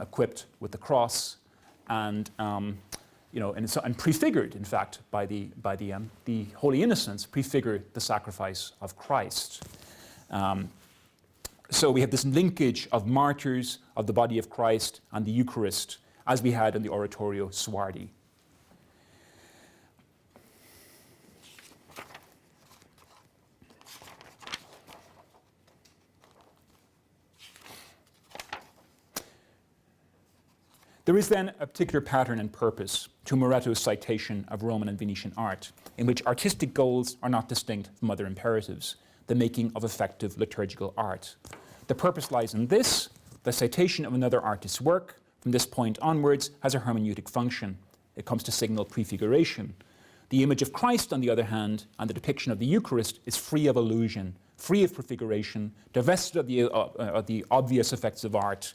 equipped with the cross, and and prefigured, in fact, by the Holy Innocents, prefigured the sacrifice of Christ. So we have this linkage of martyrs of the body of Christ and the Eucharist, as we had in the Oratorio Suardi. There is then a particular pattern and purpose to Moretto's citation of Roman and Venetian art, in which artistic goals are not distinct from other imperatives, the making of effective liturgical art. The purpose lies in this: the citation of another artist's work, from this point onwards, has a hermeneutic function. It comes to signal prefiguration. The image of Christ, on the other hand, and the depiction of the Eucharist is free of illusion, free of prefiguration, divested of the obvious effects of art.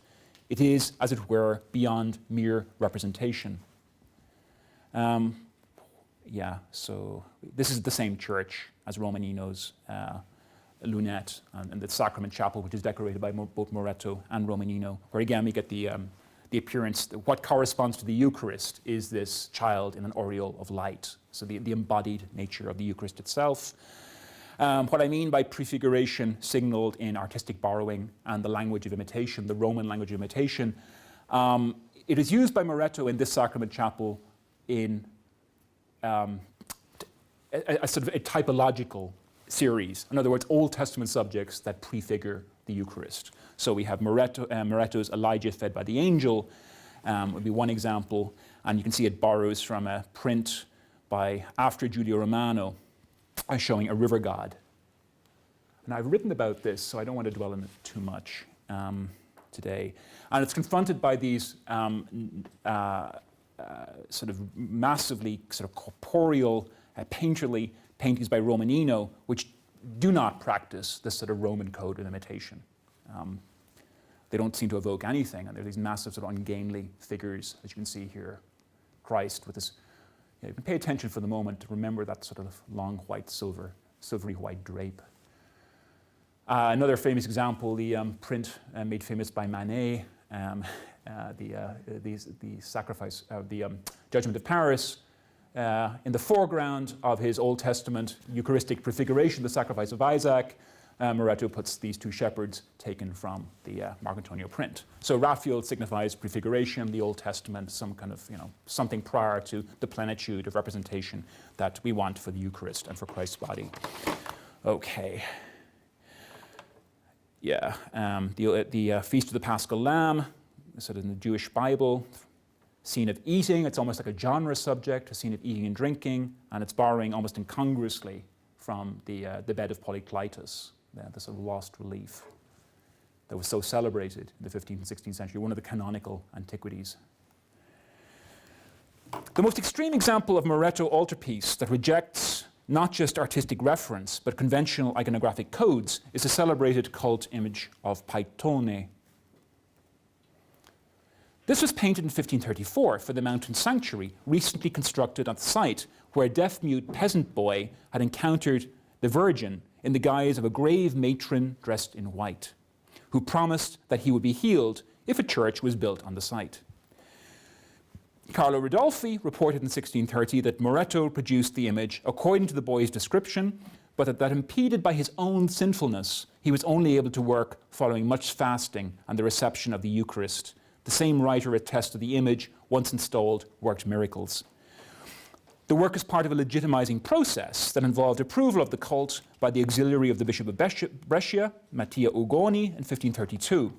It is, as it were, beyond mere representation. So this is the same church as Romanino's lunette and the Sacrament Chapel, which is decorated by both Moretto and Romanino, where again we get the appearance, what corresponds to the Eucharist is this child in an aureole of light, so the embodied nature of the Eucharist itself. What I mean by prefiguration signaled in artistic borrowing and the language of imitation, the Roman language of imitation, it is used by Moretto in this Sacrament Chapel in a sort of a typological series. In other words, Old Testament subjects that prefigure the Eucharist. So we have Moretto's Elijah fed by the angel, would be one example, and you can see it borrows from a print by after Giulio Romano, showing a river god. And I've written about this, so I don't want to dwell on it too much today. And it's confronted by these sort of massively sort of corporeal, painterly paintings by Romanino, which do not practice this sort of Roman code of imitation. They don't seem to evoke anything, and they're these massive sort of ungainly figures, as you can see here. Christ with this. You can pay attention for the moment to remember that sort of long white silvery white drape. Another famous example, the print made famous by Manet, the sacrifice of the Judgment of Paris. In the foreground of his Old Testament Eucharistic prefiguration, the sacrifice of Isaac, Moretto puts these two shepherds taken from the Marcantonio print. So Raphael signifies prefiguration, the Old Testament, some kind of, something prior to the plenitude of representation that we want for the Eucharist and for Christ's body. Okay. Yeah, the Feast of the Paschal Lamb, sort of in the Jewish Bible, scene of eating. It's almost like a genre subject, a scene of eating and drinking, and it's borrowing almost incongruously from the bed of Polykleitos, the sort of lost relief that was so celebrated in the 15th and 16th century, one of the canonical antiquities. The most extreme example of Moretto altarpiece that rejects not just artistic reference, but conventional iconographic codes is the celebrated cult image of Paitone. This was painted in 1534 for the mountain sanctuary, recently constructed on the site where a deaf-mute peasant boy had encountered the Virgin in the guise of a grave matron dressed in white, who promised that he would be healed if a church was built on the site. Carlo Ridolfi reported in 1630 that Moretto produced the image according to the boy's description, but that impeded by his own sinfulness, he was only able to work following much fasting and the reception of the Eucharist. The same writer attests that the image, once installed, worked miracles. The work is part of a legitimizing process that involved approval of the cult by the auxiliary of the Bishop of Brescia, Mattia Ugoni, in 1532.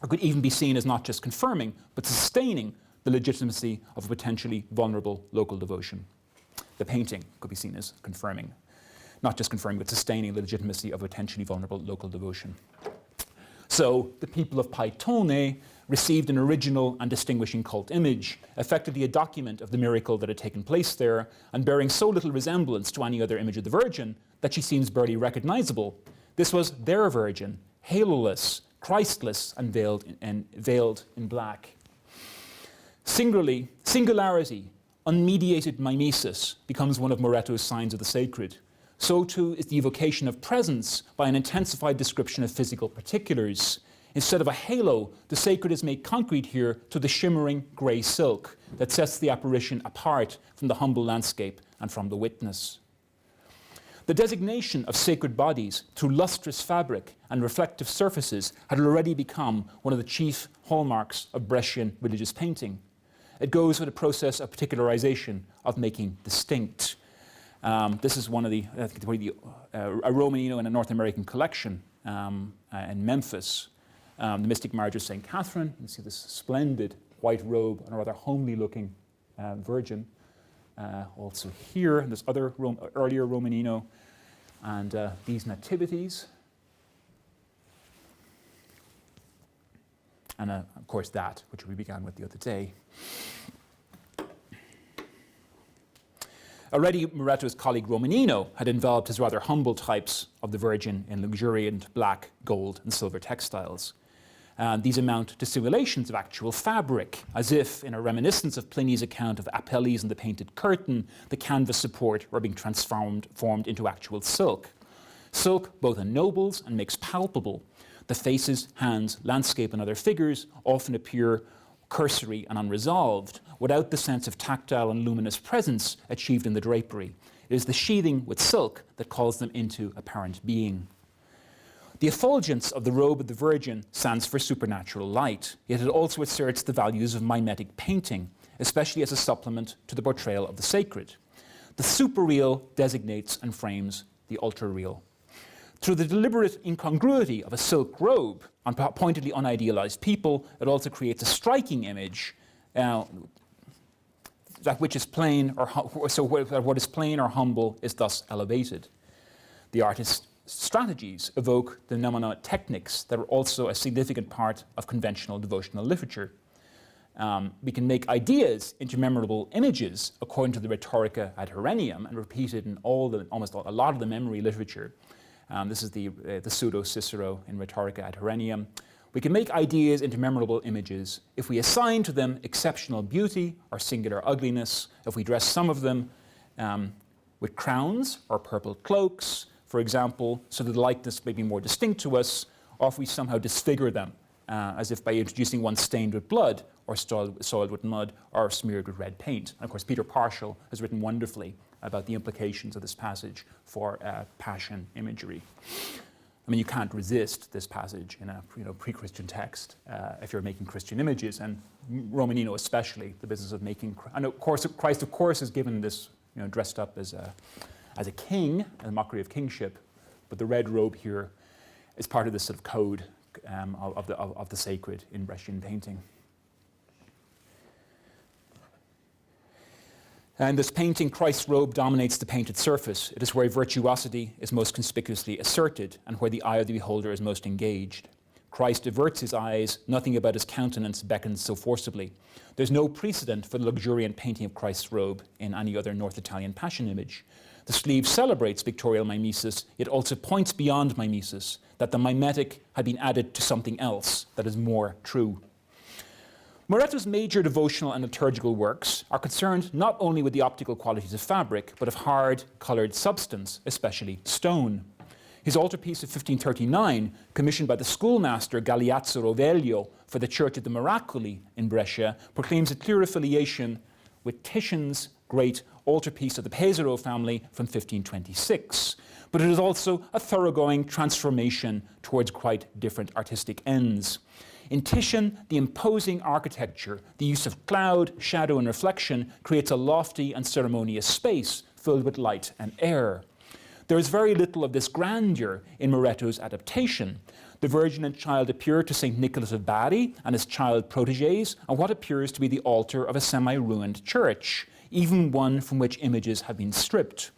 It could even be seen as not just confirming, but sustaining the legitimacy of a potentially vulnerable local devotion. The painting could be seen as confirming, not just confirming, but sustaining the legitimacy of a potentially vulnerable local devotion. So the people of Paitone received an original and distinguishing cult image, effectively a document of the miracle that had taken place there, and bearing so little resemblance to any other image of the Virgin that she seems barely recognizable. This was their Virgin, haloless, Christless, and veiled in black. Singularity, unmediated mimesis, becomes one of Moretto's signs of the sacred. So too is the evocation of presence by an intensified description of physical particulars. Instead of a halo, the sacred is made concrete here to the shimmering grey silk that sets the apparition apart from the humble landscape and from the witness. The designation of sacred bodies through lustrous fabric and reflective surfaces had already become one of the chief hallmarks of Brescian religious painting. It goes with a process of particularization, of making distinct. This is one of a Romanino in a North American collection in Memphis. The Mystic Marriage of St. Catherine. You can see this splendid white robe and a rather homely looking virgin. Also here, and this other earlier Romanino, and these nativities. And of course that, which we began with the other day. Already Moretto's colleague Romanino had enveloped his rather humble types of the Virgin in luxuriant black, gold, and silver textiles. These amount to simulations of actual fabric, as if, in a reminiscence of Pliny's account of Apelles and the painted curtain, the canvas support were being formed into actual silk. Silk both ennobles and makes palpable. The faces, hands, landscape, and other figures often appear cursory and unresolved, without the sense of tactile and luminous presence achieved in the drapery. It is the sheathing with silk that calls them into apparent being. The effulgence of the robe of the Virgin stands for supernatural light, yet it also asserts the values of mimetic painting, especially as a supplement to the portrayal of the sacred. The superreal designates and frames the ultra-real. Through the deliberate incongruity of a silk robe on pointedly unidealized people, it also creates a striking image that which is plain or what is plain or humble is thus elevated. The artist's strategies evoke the mnemotechnics that are also a significant part of conventional devotional literature. We can make ideas into memorable images according to the Rhetorica ad Perennium and repeated in almost a lot of the memory literature. This is the pseudo-Cicero in Rhetorica ad Perennium. We can make ideas into memorable images if we assign to them exceptional beauty or singular ugliness, if we dress some of them with crowns or purple cloaks, for example, so that the likeness may be more distinct to us, or if we somehow disfigure them, as if by introducing one stained with blood, or soiled with mud, or smeared with red paint. And of course, Peter Partial has written wonderfully about the implications of this passage for passion imagery. I mean, you can't resist this passage in a pre-Christian text if you're making Christian images, and Romanino especially, the business of making. And of course, Christ, of course, is given this, dressed up as a king, a mockery of kingship, but the red robe here is part of this sort of code of the sacred in Brescian painting. And this painting, Christ's robe dominates the painted surface. It is where virtuosity is most conspicuously asserted and where the eye of the beholder is most engaged. Christ averts his eyes, nothing about his countenance beckons so forcibly. There's no precedent for the luxuriant painting of Christ's robe in any other North Italian passion image. The sleeve celebrates pictorial mimesis, yet also points beyond mimesis, that the mimetic had been added to something else that is more true. Moretto's major devotional and liturgical works are concerned not only with the optical qualities of fabric, but of hard, coloured substance, especially stone. His altarpiece of 1539, commissioned by the schoolmaster Galeazzo Roveglio for the Church of the Miracoli in Brescia, proclaims a clear affiliation with Titian's great altarpiece of the Pesaro family from 1526. But it is also a thoroughgoing transformation towards quite different artistic ends. In Titian, the imposing architecture, the use of cloud, shadow, and reflection creates a lofty and ceremonious space filled with light and air. There is very little of this grandeur in Moretto's adaptation. The Virgin and Child appear to St. Nicholas of Bari and his child protégés on what appears to be the altar of a semi-ruined church, even one from which images have been stripped.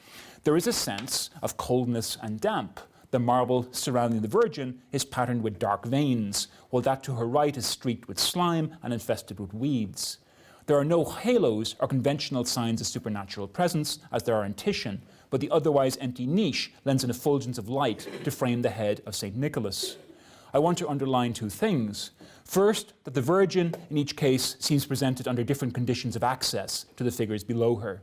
There is a sense of coldness and damp. The marble surrounding the Virgin is patterned with dark veins, while that to her right is streaked with slime and infested with weeds. There are no halos or conventional signs of supernatural presence, as there are in Titian, but the otherwise empty niche lends an effulgence of light to frame the head of St. Nicholas. I want to underline two things. First, that the Virgin in each case seems presented under different conditions of access to the figures below her.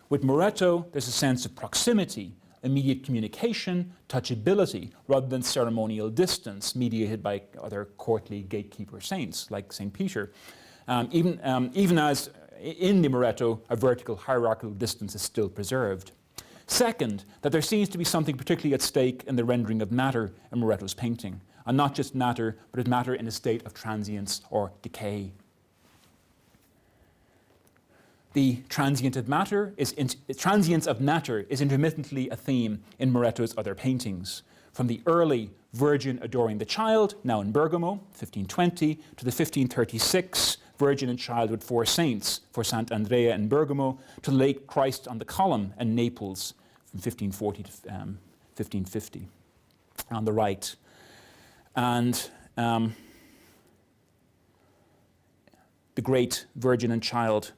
With Moretto, there's a sense of proximity, immediate communication, touchability, rather than ceremonial distance mediated by other courtly gatekeeper saints like St. Peter. Even as in the Moretto, a vertical hierarchical distance is still preserved. Second, that there seems to be something particularly at stake in the rendering of matter in Moretto's painting, and not just matter, but matter in a state of transience or decay. The transience of matter is intermittently a theme in Moretto's other paintings, from the early Virgin adoring the Child, now in Bergamo, 1520, to the 1536 Virgin and Child with four saints for Sant'Andrea in Bergamo, to the late Christ on the Column in Naples, from 1540 to 1550, on the right. And the great Virgin and Child,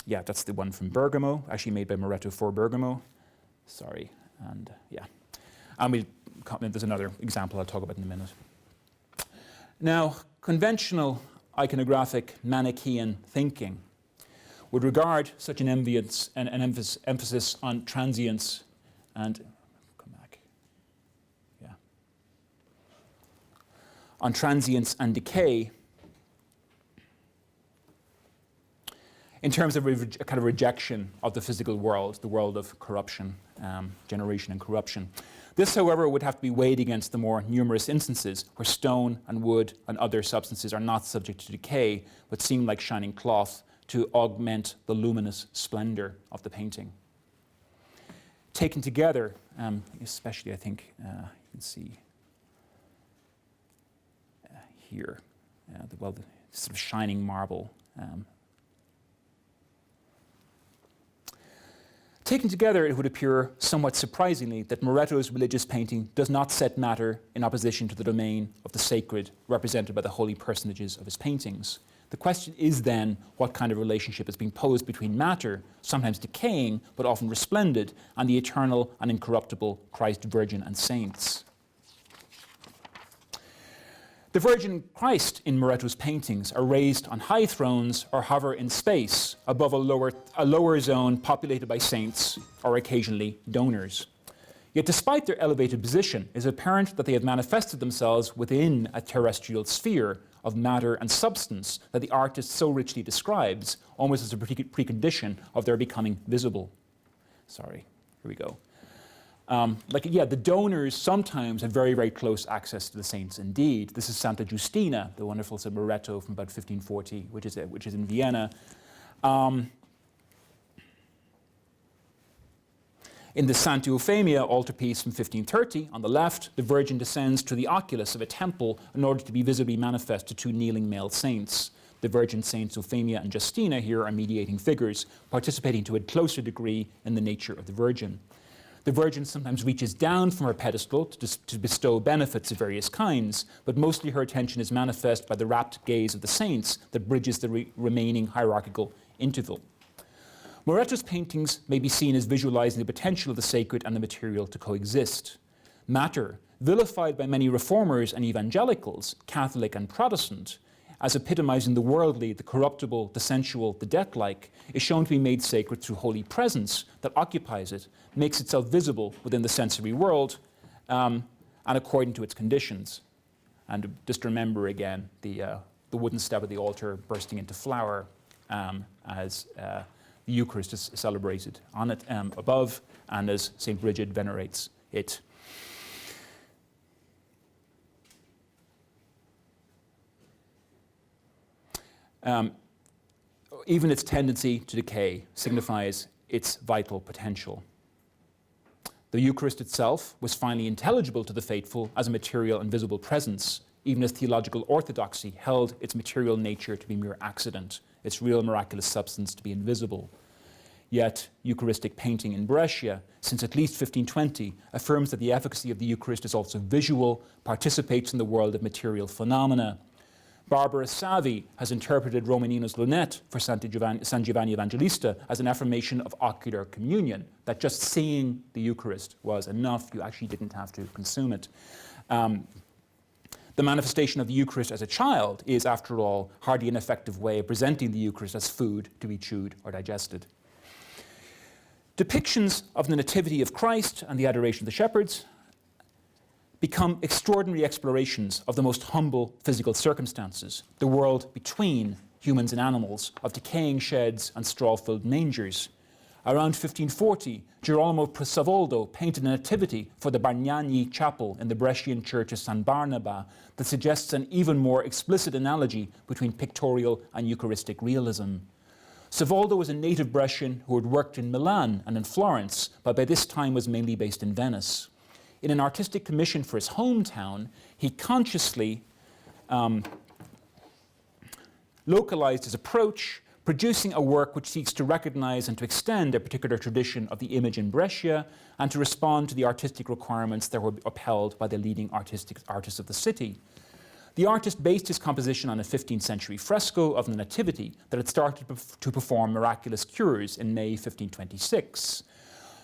yeah, that's the one from Bergamo, actually made by Moretto for Bergamo. Sorry, and yeah. And there's another example I'll talk about in a minute. Now, conventional iconographic Manichaean thinking would regard such an emphasis on transience and on transience and decay in terms of a kind of rejection of the physical world, the world of corruption, generation and corruption. This, however, would have to be weighed against the more numerous instances where stone and wood and other substances are not subject to decay, but seem like shining cloth to augment the luminous splendor of the painting. Taken together, especially I think you can see here, the sort of shining marble. Taken together, it would appear somewhat surprisingly that Moretto's religious painting does not set matter in opposition to the domain of the sacred represented by the holy personages of his paintings. The question is then what kind of relationship is being posed between matter, sometimes decaying but often resplendent, and the eternal and incorruptible Christ, Virgin, and saints. The Virgin Christ in Moretto's paintings are raised on high thrones or hover in space above a lower zone populated by saints or occasionally donors. Yet despite their elevated position, it is apparent that they have manifested themselves within a terrestrial sphere of matter and substance that the artist so richly describes, almost as a precondition of their becoming visible. Sorry, here we go. The donors sometimes have very, very close access to the saints indeed. This is Santa Giustina, the wonderful Moretto from about 1540, which is in Vienna. In the Santa Eufemia altarpiece from 1530, on the left, the Virgin descends to the oculus of a temple in order to be visibly manifest to two kneeling male saints. The Virgin Saints Euphemia and Justina here are mediating figures, participating to a closer degree in the nature of the Virgin. The Virgin sometimes reaches down from her pedestal to bestow benefits of various kinds, but mostly her attention is manifest by the rapt gaze of the saints that bridges the remaining hierarchical interval. Moretto's paintings may be seen as visualizing the potential of the sacred and the material to coexist. Matter, vilified by many reformers and evangelicals, Catholic and Protestant, as epitomizing the worldly, the corruptible, the sensual, the death-like, is shown to be made sacred through holy presence that occupies it, makes itself visible within the sensory world, and according to its conditions. And just remember again the wooden step of the altar bursting into flower as the Eucharist is celebrated on it above, and as St. Bridget venerates it. Even its tendency to decay signifies its vital potential. The Eucharist itself was finally intelligible to the faithful as a material and visible presence, even as theological orthodoxy held its material nature to be mere accident, its real miraculous substance to be invisible. Yet, Eucharistic painting in Brescia, since at least 1520, affirms that the efficacy of the Eucharist is also visual, participates in the world of material phenomena. Barbara Savi has interpreted Romanino's lunette for San Giovanni Evangelista as an affirmation of ocular communion, that just seeing the Eucharist was enough. You actually didn't have to consume it. The manifestation of the Eucharist as a child is, after all, hardly an effective way of presenting the Eucharist as food to be chewed or digested. Depictions of the Nativity of Christ and the Adoration of the Shepherds become extraordinary explorations of the most humble physical circumstances, the world between humans and animals, of decaying sheds and straw-filled mangers. Around 1540, Girolamo Savoldo painted a nativity for the Bargnani chapel in the Brescian church of San Barnaba that suggests an even more explicit analogy between pictorial and Eucharistic realism. Savoldo was a native Brescian who had worked in Milan and in Florence, but by this time was mainly based in Venice. In an artistic commission for his hometown, he consciously localized his approach, producing a work which seeks to recognize and to extend a particular tradition of the image in Brescia and to respond to the artistic requirements that were upheld by the leading artists of the city. The artist based his composition on a 15th century fresco of the Nativity that had started to perform miraculous cures in May 1526.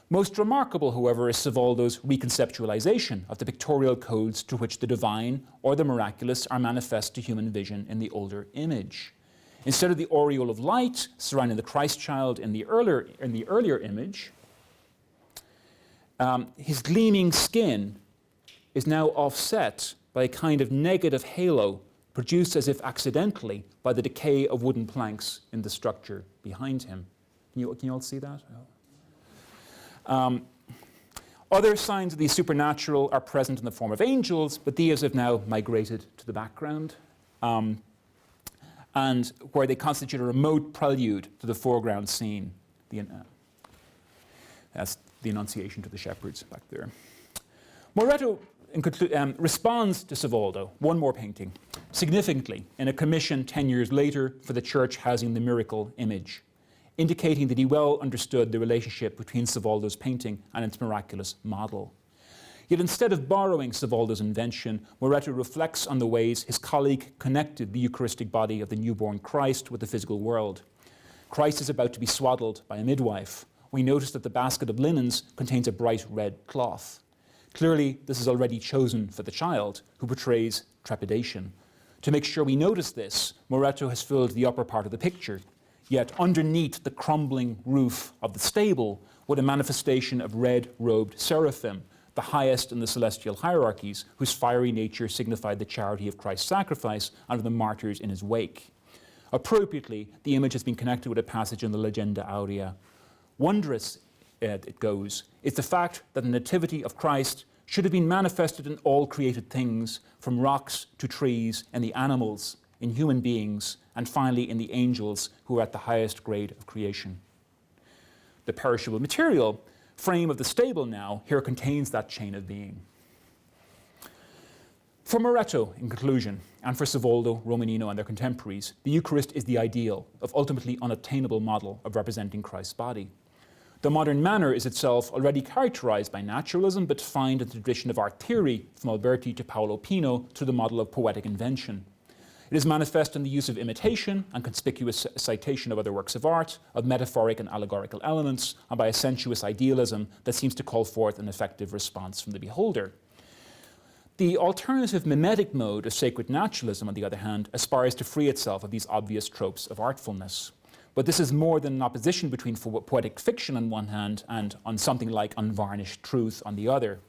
Most remarkable, however, is Savoldo's reconceptualization of the pictorial codes to which the divine or the miraculous are manifest to human vision in the older image. Instead of the aureole of light surrounding the Christ child in the earlier image, his gleaming skin is now offset by a kind of negative halo produced as if accidentally by the decay of wooden planks in the structure behind him. Can you all see that? Other signs of the supernatural are present in the form of angels, but these have now migrated to the background, and where they constitute a remote prelude to the foreground scene. That's the Annunciation to the shepherds back there. Moretto responds to Savoldo, one more painting, significantly in a commission 10 years later for the church housing the miracle image, indicating that he well understood the relationship between Savoldo's painting and its miraculous model. Yet instead of borrowing Savoldo's invention, Moretto reflects on the ways his colleague connected the Eucharistic body of the newborn Christ with the physical world. Christ is about to be swaddled by a midwife. We notice that the basket of linens contains a bright red cloth. Clearly, this is already chosen for the child, who portrays trepidation. To make sure we notice this, Moretto has filled the upper part of the picture. Yet underneath the crumbling roof of the stable was a manifestation of red-robed seraphim, the highest in the celestial hierarchies, whose fiery nature signified the charity of Christ's sacrifice and of the martyrs in his wake. Appropriately, the image has been connected with a passage in the Legenda Aurea. Wondrous, it goes, is the fact that the nativity of Christ should have been manifested in all created things, from rocks to trees and the animals, in human beings, and finally in the angels who are at the highest grade of creation. The perishable material frame of the stable now here contains that chain of being. For Moretto, in conclusion, and for Savoldo, Romanino, and their contemporaries, the Eucharist is the ideal of ultimately unattainable model of representing Christ's body. The modern manner is itself already characterized by naturalism, but defined in the tradition of art theory, from Alberti to Paolo Pino, to the model of poetic invention. It is manifest in the use of imitation and conspicuous citation of other works of art, of metaphoric and allegorical elements, and by a sensuous idealism that seems to call forth an effective response from the beholder. The alternative mimetic mode of sacred naturalism, on the other hand, aspires to free itself of these obvious tropes of artfulness. But this is more than an opposition between poetic fiction on one hand and on something like unvarnished truth on the other.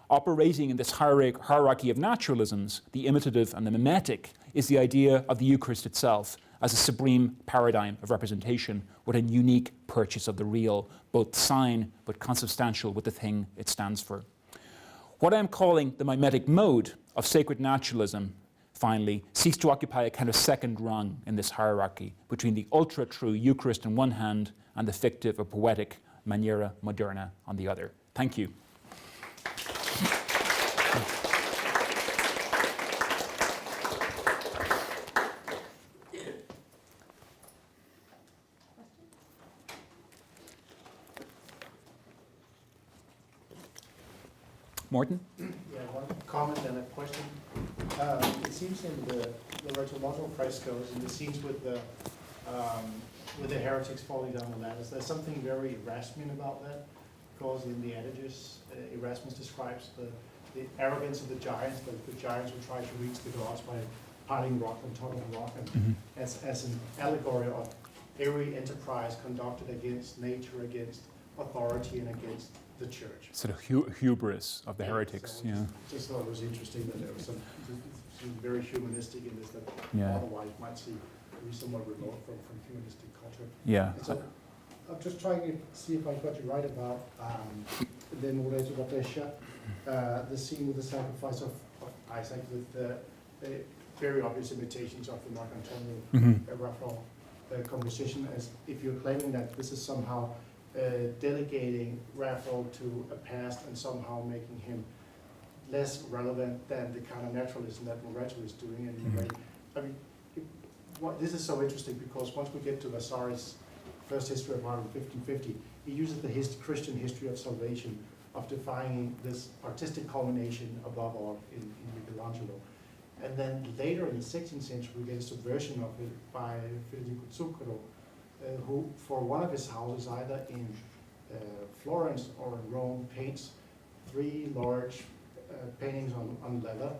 Operating in this hierarchy of naturalisms, the imitative and the mimetic, is the idea of the Eucharist itself as a supreme paradigm of representation with a unique purchase of the real, both sign but consubstantial with the thing it stands for. What I am calling the mimetic mode of sacred naturalism, finally, seeks to occupy a kind of second rung in this hierarchy between the ultra-true Eucharist on one hand and the fictive or poetic maniera moderna on the other. Thank you. Morton? Yeah, one comment and a question. It seems in the Lotto frescoes and the scenes with the heretics falling down the ladders. There's something very Erasmian about that, because in the Adages, Erasmus describes the arrogance of the giants, the giants who try to reach the gods by piling rock on top of rock, and as an allegory of every enterprise conducted against nature, against authority, and against the church. Sort of hubris of the heretics. So just thought it was interesting that there was some very humanistic in this that otherwise might seem to be somewhat remote from humanistic culture. Yeah. And so I'm just trying to see if I got you right about the Moretto and Savoldo, the scene with the sacrifice of Isaac, with the very obvious imitations of the Mark Antonio Raphael composition, as if you're claiming that this is somehow delegating Raphael to a past and somehow making him less relevant than the kind of naturalism that Moretto is doing in a way. I mean, this is so interesting because once we get to Vasari's first history of art in 1550, he uses the Christian history of salvation, of defining this artistic culmination above all in Michelangelo. And then later in the 16th century, we get a subversion of it by Federico Zuccaro, who for one of his houses, either in Florence or in Rome, paints 3 large paintings on leather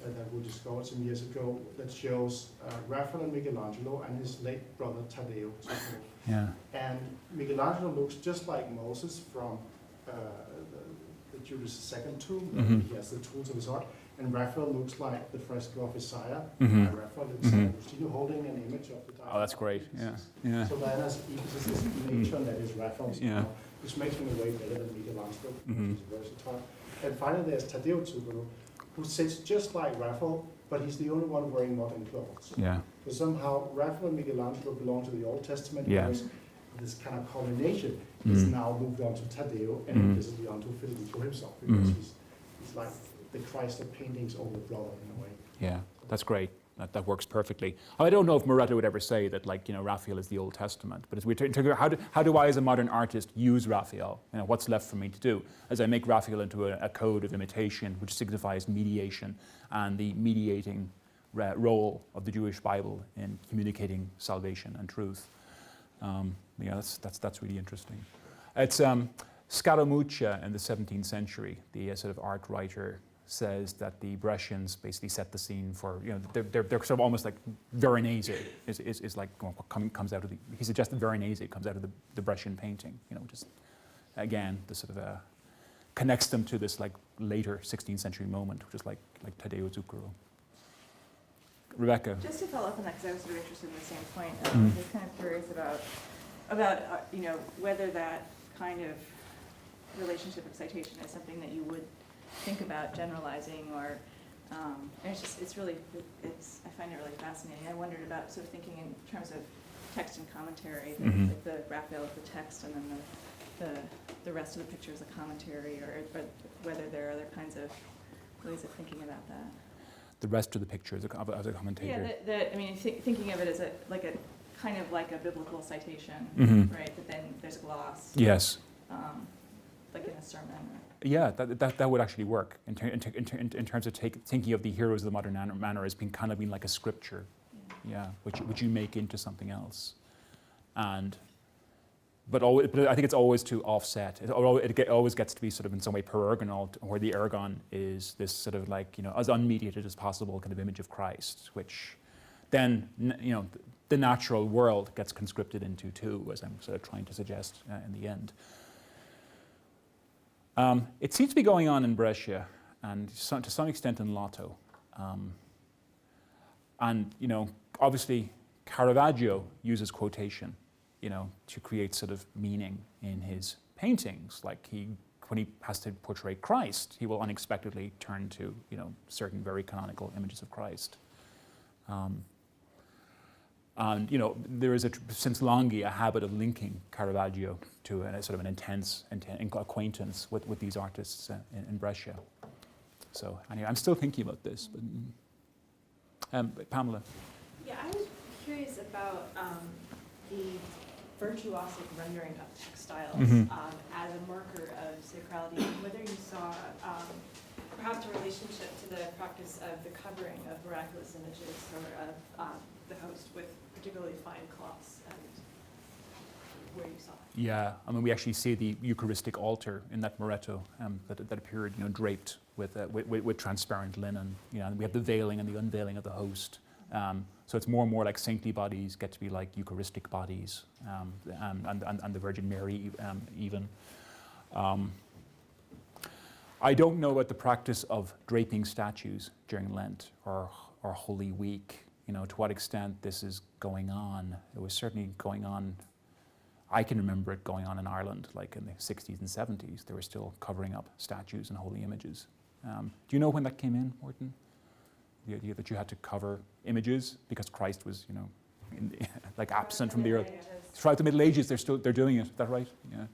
that we discovered some years ago that shows Raphael and Michelangelo and his late brother Taddeo Zuccaro. Yeah. And Michelangelo looks just like Moses from the Judas II tomb. He has the tools of his art. And Raphael looks like the fresco of Isaiah. Raphael looks like Agostino holding an image of the diamond. Oh, that's great. Yeah. So that has this nature that is Raphael's, which makes him a way better than Michelangelo, which is versatile. And finally, there's Taddeo Zuccaro, who sits just like Raphael, but he's the only one wearing modern clothes. Yeah. So somehow Raphael and Michelangelo belong to the Old Testament, whereas this kind of culmination is now moved on to Taddeo and implicitly onto Federico himself, because he's like the Christ of paintings over the brother in a way. Yeah, that's great. That works perfectly. I don't know if Moretto would ever say that, like, Raphael is the Old Testament, but as we how do I, as a modern artist, use Raphael? What's left for me to do? As I make Raphael into a code of imitation, which signifies mediation and the mediating role of the Jewish Bible in communicating salvation and truth. That's really interesting. It's Scaramuccia in the 17th century, the sort of art writer, says that the Brescians basically set the scene for, they're sort of almost like Veronese is like what comes out of the, he suggested Veronese comes out of the Brescian painting, just again, the sort of connects them to this like later 16th century moment, which is like Taddeo Zuccaro. Rebecca. Just to follow up on that, because I was sort of interested in the same point, I was kind of curious about whether that kind of relationship of citation is something that you would think about generalizing, or I find it really fascinating. I wondered about sort of thinking in terms of text and commentary, like the Raphael of the text, and then the rest of the picture is a commentary, or whether there are other kinds of ways of thinking about that. The rest of the picture as a commentator. Yeah, thinking of it as a kind of like a biblical citation, right? But then there's a gloss. Yes. Like in a sermon. Yeah, that would actually work in terms of thinking of the heroes of the modern manner as being kind of like a scripture, which you make into something else, but I think it's always to offset. It always gets to be sort of in some way per-ergonal, where the ergon is this sort of like as unmediated as possible kind of image of Christ, which then the natural world gets conscripted into too, as I'm sort of trying to suggest in the end. It seems to be going on in Brescia, and to some extent in Lotto. Obviously Caravaggio uses quotation, to create sort of meaning in his paintings. Like when he has to portray Christ, he will unexpectedly turn to, certain very canonical images of Christ. There is since Longhi a habit of linking Caravaggio to a sort of an intense acquaintance with these artists in Brescia. So anyway, I'm still thinking about this. But Pamela. Yeah, I was curious about the virtuosic rendering of textiles Mhm. as a marker of sacrality, and whether you saw perhaps a relationship to the practice of the covering of miraculous images or of the host with particularly fine cloths, and where you saw it. Yeah, I mean, we actually see the Eucharistic altar in that Moretto that appeared, draped with transparent linen. And we have the veiling and the unveiling of the host. So it's more and more like saintly bodies get to be like Eucharistic bodies, and the Virgin Mary even. I don't know about the practice of draping statues during Lent or Holy Week. To what extent this is going on. It was certainly going on. I can remember it going on in Ireland, like in the 60s and 70s. They were still covering up statues and holy images. Do you know when that came in, Morton? The idea that you had to cover images because Christ was, absent from the earth. Throughout the Middle Ages, they're doing it. Is that right? Yeah.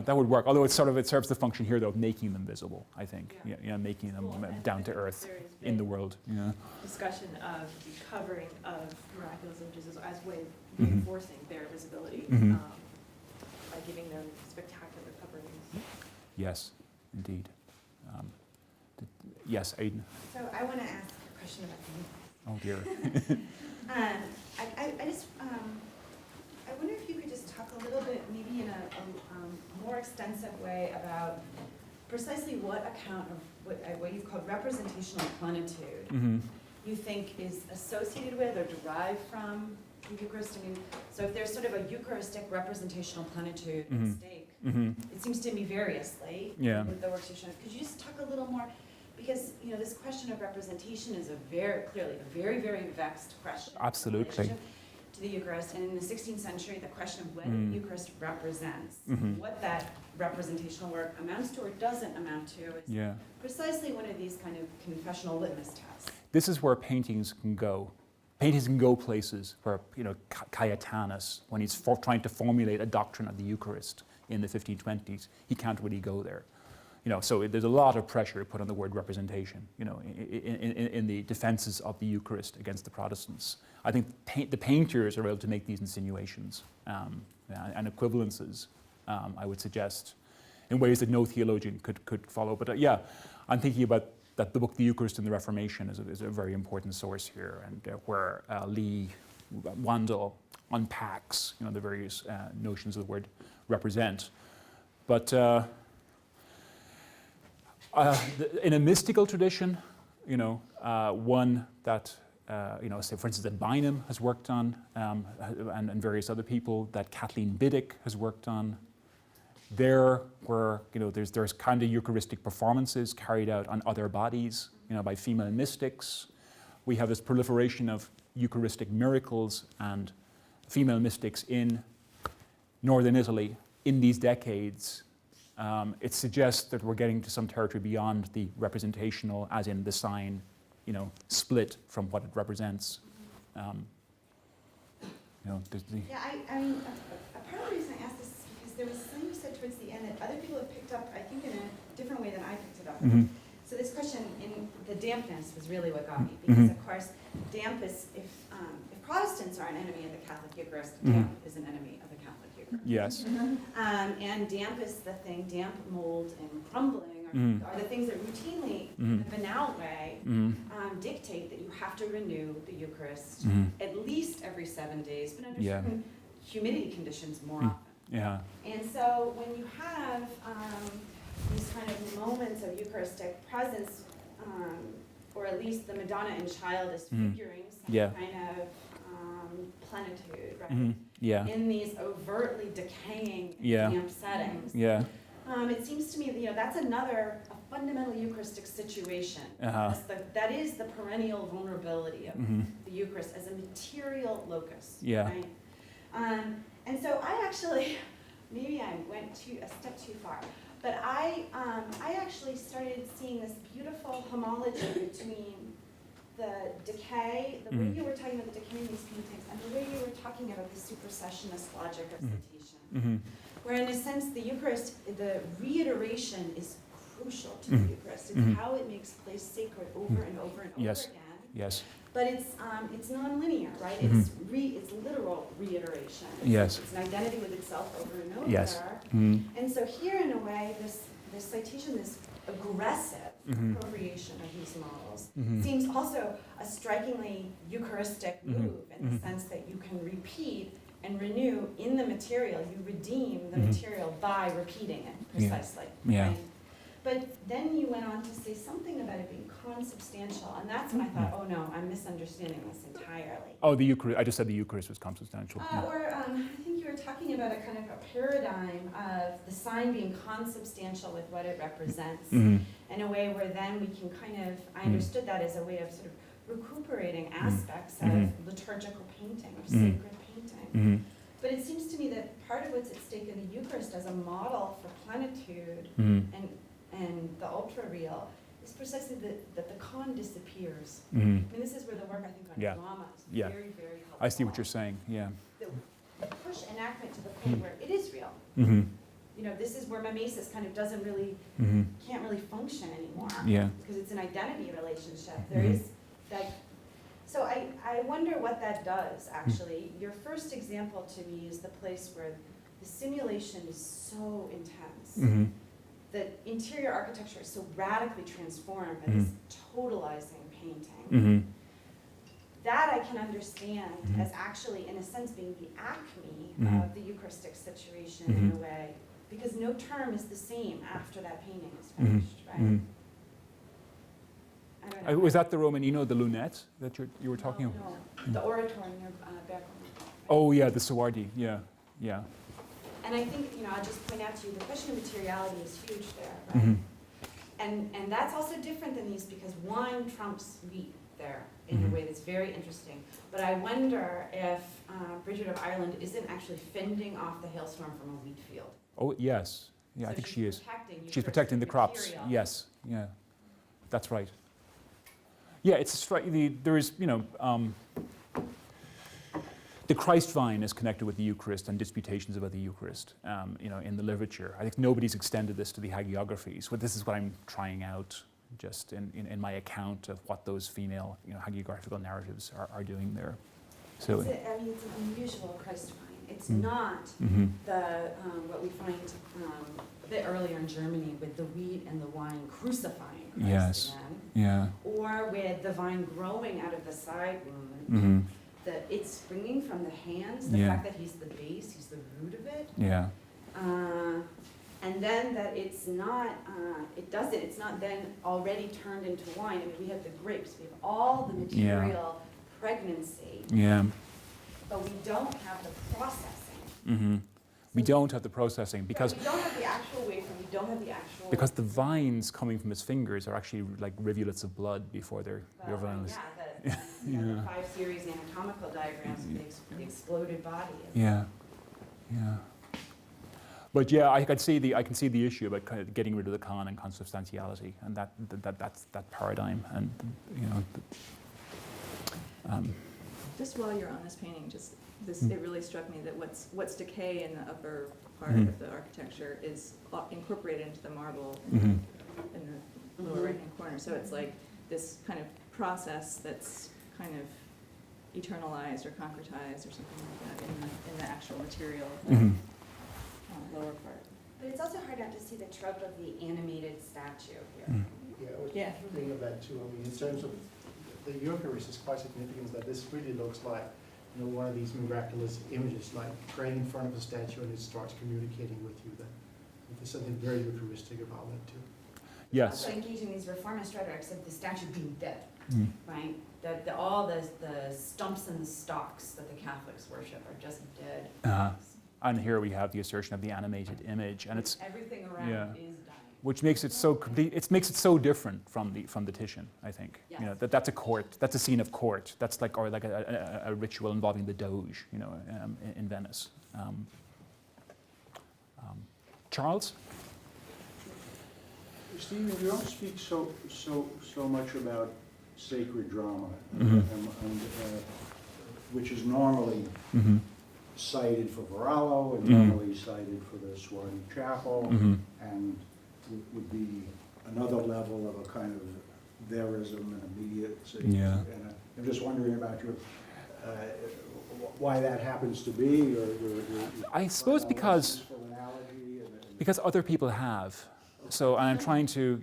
That would work. Although it serves the function here, though, of making them visible. I think, making them down to earth in the world. Yeah. Discussion of the covering of miraculous images as a way of reinforcing their visibility by giving them spectacular coverings. Yes, indeed. Yes, Aidan. So I want to ask a question about you. Oh dear. I wonder if you could just talk a little bit, maybe in a more extensive way, about precisely what account of what you've called representational plenitude you think is associated with or derived from the Eucharist. I mean, so if there's sort of a Eucharistic representational plenitude at stake, it seems to me variously with the works you've shown. Could you just talk a little more? Because this question of representation is clearly a very, very vexed question. Absolutely. To the Eucharist, and in the 16th century, the question of what the Eucharist represents, what that representational work amounts to or doesn't amount to, is precisely one of these kind of confessional litmus tests. This is where paintings can go. Paintings can go places where, Cayetanus, when he's trying to formulate a doctrine of the Eucharist in the 1520s, he can't really go there. So there's a lot of pressure put on the word representation, in the defenses of the Eucharist against the Protestants. I think the painters are able to make these insinuations and equivalences, I would suggest, in ways that no theologian could follow. But I'm thinking about that the book The Eucharist and the Reformation is a very important source here, and where Lee Wandel unpacks the various notions of the word represent. But in a mystical tradition, one that, say for instance, that Bynum has worked on, and various other people, that Kathleen Biddick has worked on, there where, there's kind of Eucharistic performances carried out on other bodies, by female mystics. We have this proliferation of Eucharistic miracles and female mystics in northern Italy in these decades. It suggests that we're getting to some territory beyond the representational, as in the sign, split from what it represents. I mean, a part of the reason I asked this is because there was something you said towards the end that other people have picked up, I think, in a different way than I picked it up. So this question in the dampness was really what got me, because of course, damp is, if Protestants are an enemy of the Catholic Eucharist, damp is an enemy of the Catholic Eucharist. Yes. And damp is the thing, damp, mold, and crumbling are the things that routinely, in a banal way, dictate that you have to renew the Eucharist at least every 7 days, but under certain humidity conditions more often. Yeah. And so when you have these kind of moments of Eucharistic presence, or at least the Madonna and Child is figuring some kind of plenitude, right? In these overtly decaying damp settings. It seems to me that that's a fundamental Eucharistic situation. That is the perennial vulnerability of the Eucharist as a material locus. Right? And so I actually, maybe I went a step too far, but I actually started seeing this beautiful homology between the decay, the way you were talking about the decay in these paintings, and the way you were talking about the supersessionist logic of citation. Where in a sense the Eucharist, the reiteration is crucial to the Eucharist. It's how it makes place sacred over and over and over again. But it's nonlinear, right? It's literal reiteration. Yes. It's an identity with itself over and over. Yes. And so here, in a way, this citation, this aggressive appropriation of these models, seems also a strikingly Eucharistic move in the sense that you can repeat and renew in the material. You redeem the material by repeating it precisely. Yeah. Right? But then you went on to say something about it being consubstantial, and that's when I thought, oh no, I'm misunderstanding this entirely. Oh, the Eucharist. I just said the Eucharist was consubstantial. Or I think you were talking about a kind of a paradigm of the sign being consubstantial with what it represents, in a way where then we can kind of, I understood that as a way of sort of recuperating aspects of liturgical painting or sacred painting. But it seems to me that part of what's at stake in the Eucharist as a model for plenitude and the ultra-real is precisely that the con disappears. I mean, this is where the work, I think, on drama is very, very helpful. I see what you're saying, yeah. The push enactment to the point where it is real. You know, this is where mimesis kind of doesn't really, can't really function anymore. Yeah. Because it's an identity relationship. There is that. So I wonder what that does, actually. Your first example to me is the place where the simulation is so intense. The interior architecture is so radically transformed by this totalizing painting. That I can understand as actually, in a sense, being the acme of the Eucharistic situation in a way, because no term is the same after that painting is finished, right? I don't know. Was that the Romanino, the lunette that you were talking about? No, the oratory near back on. Oh yeah, the Sawardi, yeah. And I think, you know, I'll just point out to you, the question of materiality is huge there, right? And that's also different than these because wine trumps wheat there in a way that's very interesting. But I wonder if Bridget of Ireland isn't actually fending off the hailstorm from a wheat field. Oh yes, yeah, So I think she is. she's Protecting the crops. material. Yes, yeah, that's right. Yeah, it's there is, you know, the Christ vine is connected with the Eucharist and disputations about the Eucharist, you know, in the literature. I think nobody's extended this to the hagiographies, but this is what I'm trying out just in my account of what those female, you know, hagiographical narratives are doing there. So, I mean, it's an unusual Christ vine. It's not the what we find a bit earlier in Germany with the wheat and the wine crucifying Christ again. Yeah. Or with the vine growing out of the side wound. It's springing from the hands, the fact that he's the base, he's the root of it. Yeah. And then that it's not, it's not then already turned into wine. I mean, we have the grapes, we have all the material pregnancy. Yeah. But we don't have the processing. We don't have the processing because we don't have the actual wafer, we don't have the actual... because the vines coming from his fingers are actually like rivulets of blood before they're vines. The 5 series anatomical diagrams of the exploded body. Yeah. But yeah, I can see the issue about kind of getting rid of the con and consubstantiality, and that's that paradigm, and you know. Just while you're on this painting, it really struck me that what's decay in the upper part of the architecture is incorporated into the marble in the lower right-hand corner. So it's like this kind of process that's kind of eternalized or concretized or something like that in the actual material of the lower part. But it's also hard not to see the trope of the animated statue here. Yeah, I was Yeah. thinking of that too. I mean, in terms of the Eucharist is quite significant that this really looks like, you know, one of these miraculous images, like praying in front of a statue and it starts communicating with you. There's something very Eucharistic about that too. Yes. Also engaging these reformist rhetorics of the statue being dead, right? That all the stumps and the stalks that the Catholics worship are just dead. And here we have the assertion of the animated image, and it's everything around is dying. which makes it so complete. It makes it so different from the Titian, I think. Yes. You know, that's a court. That's a scene of court. That's like a ritual involving the Doge. You know, in Venice. Charles. Stephen, you don't speak so much about sacred drama, which is normally cited for Varallo and normally cited for the Swarty Chapel, and would be another level of a kind of verism and immediacy, and I'm just wondering about your, why that happens to be, or your I suppose because for analogy and because other people have. So and I'm trying to,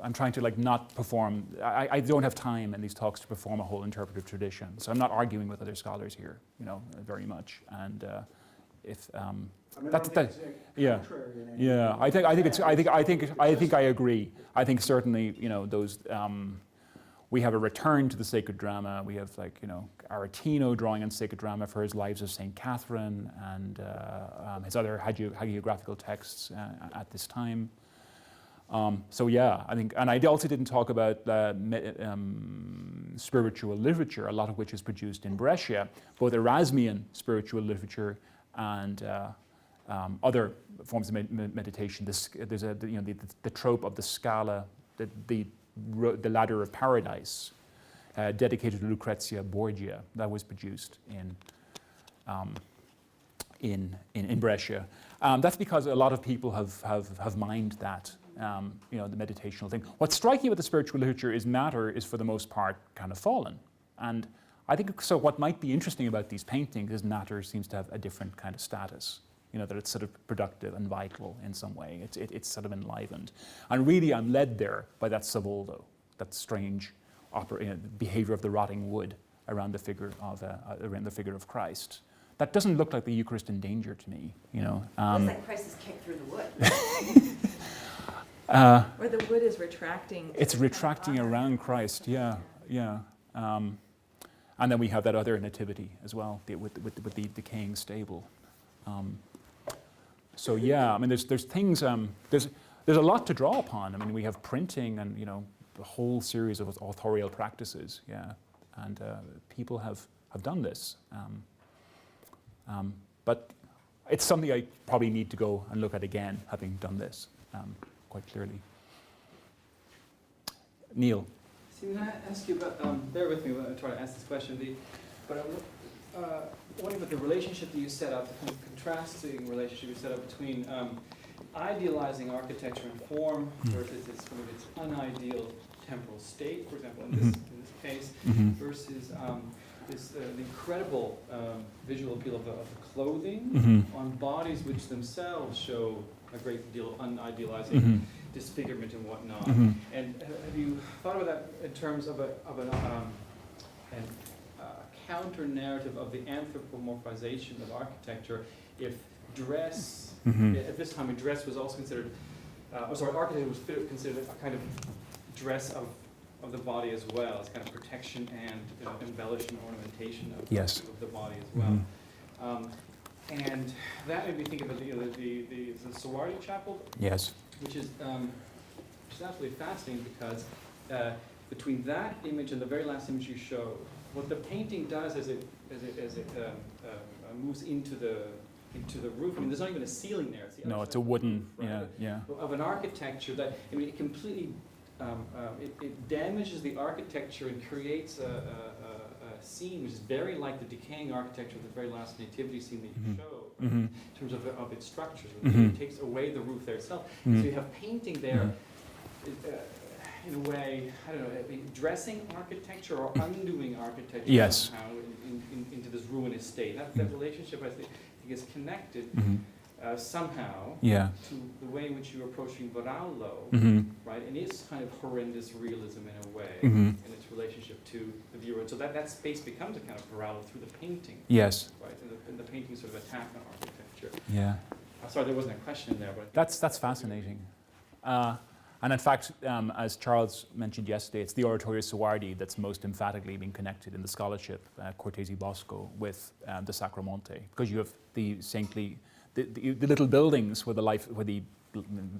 I'm trying to like not perform. I don't have time in these talks to perform a whole interpretive tradition. So I'm not arguing with other scholars here, very much. And if I mean, that's I don't that, think it's yeah, contrary in any yeah. way. I think I agree. I think certainly, those. We have a return to the sacred drama. We have Aretino drawing on sacred drama for his Lives of St. Catherine and his other hagiographical texts at this time. So yeah, I think, and I also didn't talk about spiritual literature, a lot of which is produced in Brescia, both Erasmian spiritual literature and other forms of meditation. There's the trope of the Scala, the Ladder of Paradise, dedicated to Lucrezia Borgia, that was produced in Brescia. That's because a lot of people have mined that, the meditational thing. What's striking about the spiritual literature is matter is for the most part kind of fallen, and I think so. What might be interesting about these paintings is matter seems to have a different kind of status. That it's sort of productive and vital in some way. It's sort of enlivened. And really I'm led there by that Savoldo, that strange behavior of the rotting wood around the figure of Christ. That doesn't look like the Eucharist in danger to me, Looks like Christ is kicked through the wood. Or the wood is retracting. It's retracting around Christ, yeah. And then we have that other nativity as well, with the decaying stable. So yeah, I mean, there's things. There's a lot to draw upon. I mean, we have printing and a whole series of authorial practices. Yeah, and people have done this. But it's something I probably need to go and look at again, having done this quite clearly. Neil. Can I ask you about? Bear with me when I try to ask this question. Wondering about the relationship that you set up, the kind of contrasting relationship you set up between idealizing architecture and form versus its unideal temporal state, for example, in this case, versus the incredible visual appeal of the clothing on bodies which themselves show a great deal of unidealizing disfigurement and whatnot. And have you thought about that in terms of a counter-narrative of the anthropomorphization of architecture, if dress, at this time, dress was also considered, architecture was considered a kind of dress of the body as well, as kind of protection and embellishment, ornamentation of the body as well. And that made me think about the Savoldo Chapel, Yes. which is absolutely fascinating because between that image and the very last image you showed, what the painting does as it moves into the roof. I mean, there's not even a ceiling there. It's a wooden, roof, right? Of an architecture that it completely it damages the architecture and creates a scene which is very like the decaying architecture of the very last nativity scene that you showed, in terms of its structures. It takes away the roof there itself. So you have painting there. In a way, I don't know, dressing architecture or undoing architecture somehow into this ruinous state. That relationship, I think, is connected somehow to the way in which you're approaching Varallo, right? And its kind of horrendous realism in a way, in its relationship to the viewer. And so that space becomes a kind of Varallo through the painting. Yes. Right, and the painting sort of attack on architecture. Yeah. Sorry, there wasn't a question in there, but That's fascinating. And in fact, as Charles mentioned yesterday, it's the Oratorio Suardi that's most emphatically been connected in the scholarship, Cortesi Bosco, with the Sacromonte, because you have the saintly, the little buildings where the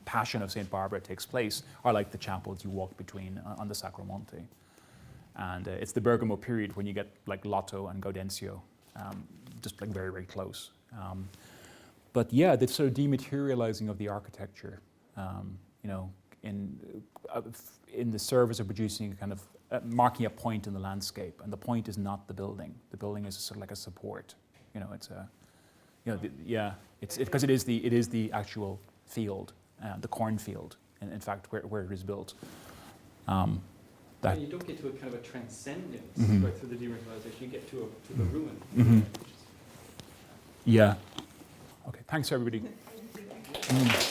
Passion of Saint Barbara takes place are like the chapels you walk between on the Sacromonte, and it's the Bergamo period when you get like Lotto and Gaudenzio, just like very, very close. But yeah, the sort of dematerializing of the architecture, in the service of producing a kind of marking a point in the landscape, and the point is not the building. The building is sort of like a support. It's because it is the actual field, the cornfield, in fact, where it is built. that. You don't get to a kind of a transcendence Mhm. right through the deracialization. You get to the ruin. Mhm. which is- Yeah. Okay, thanks everybody. Mm.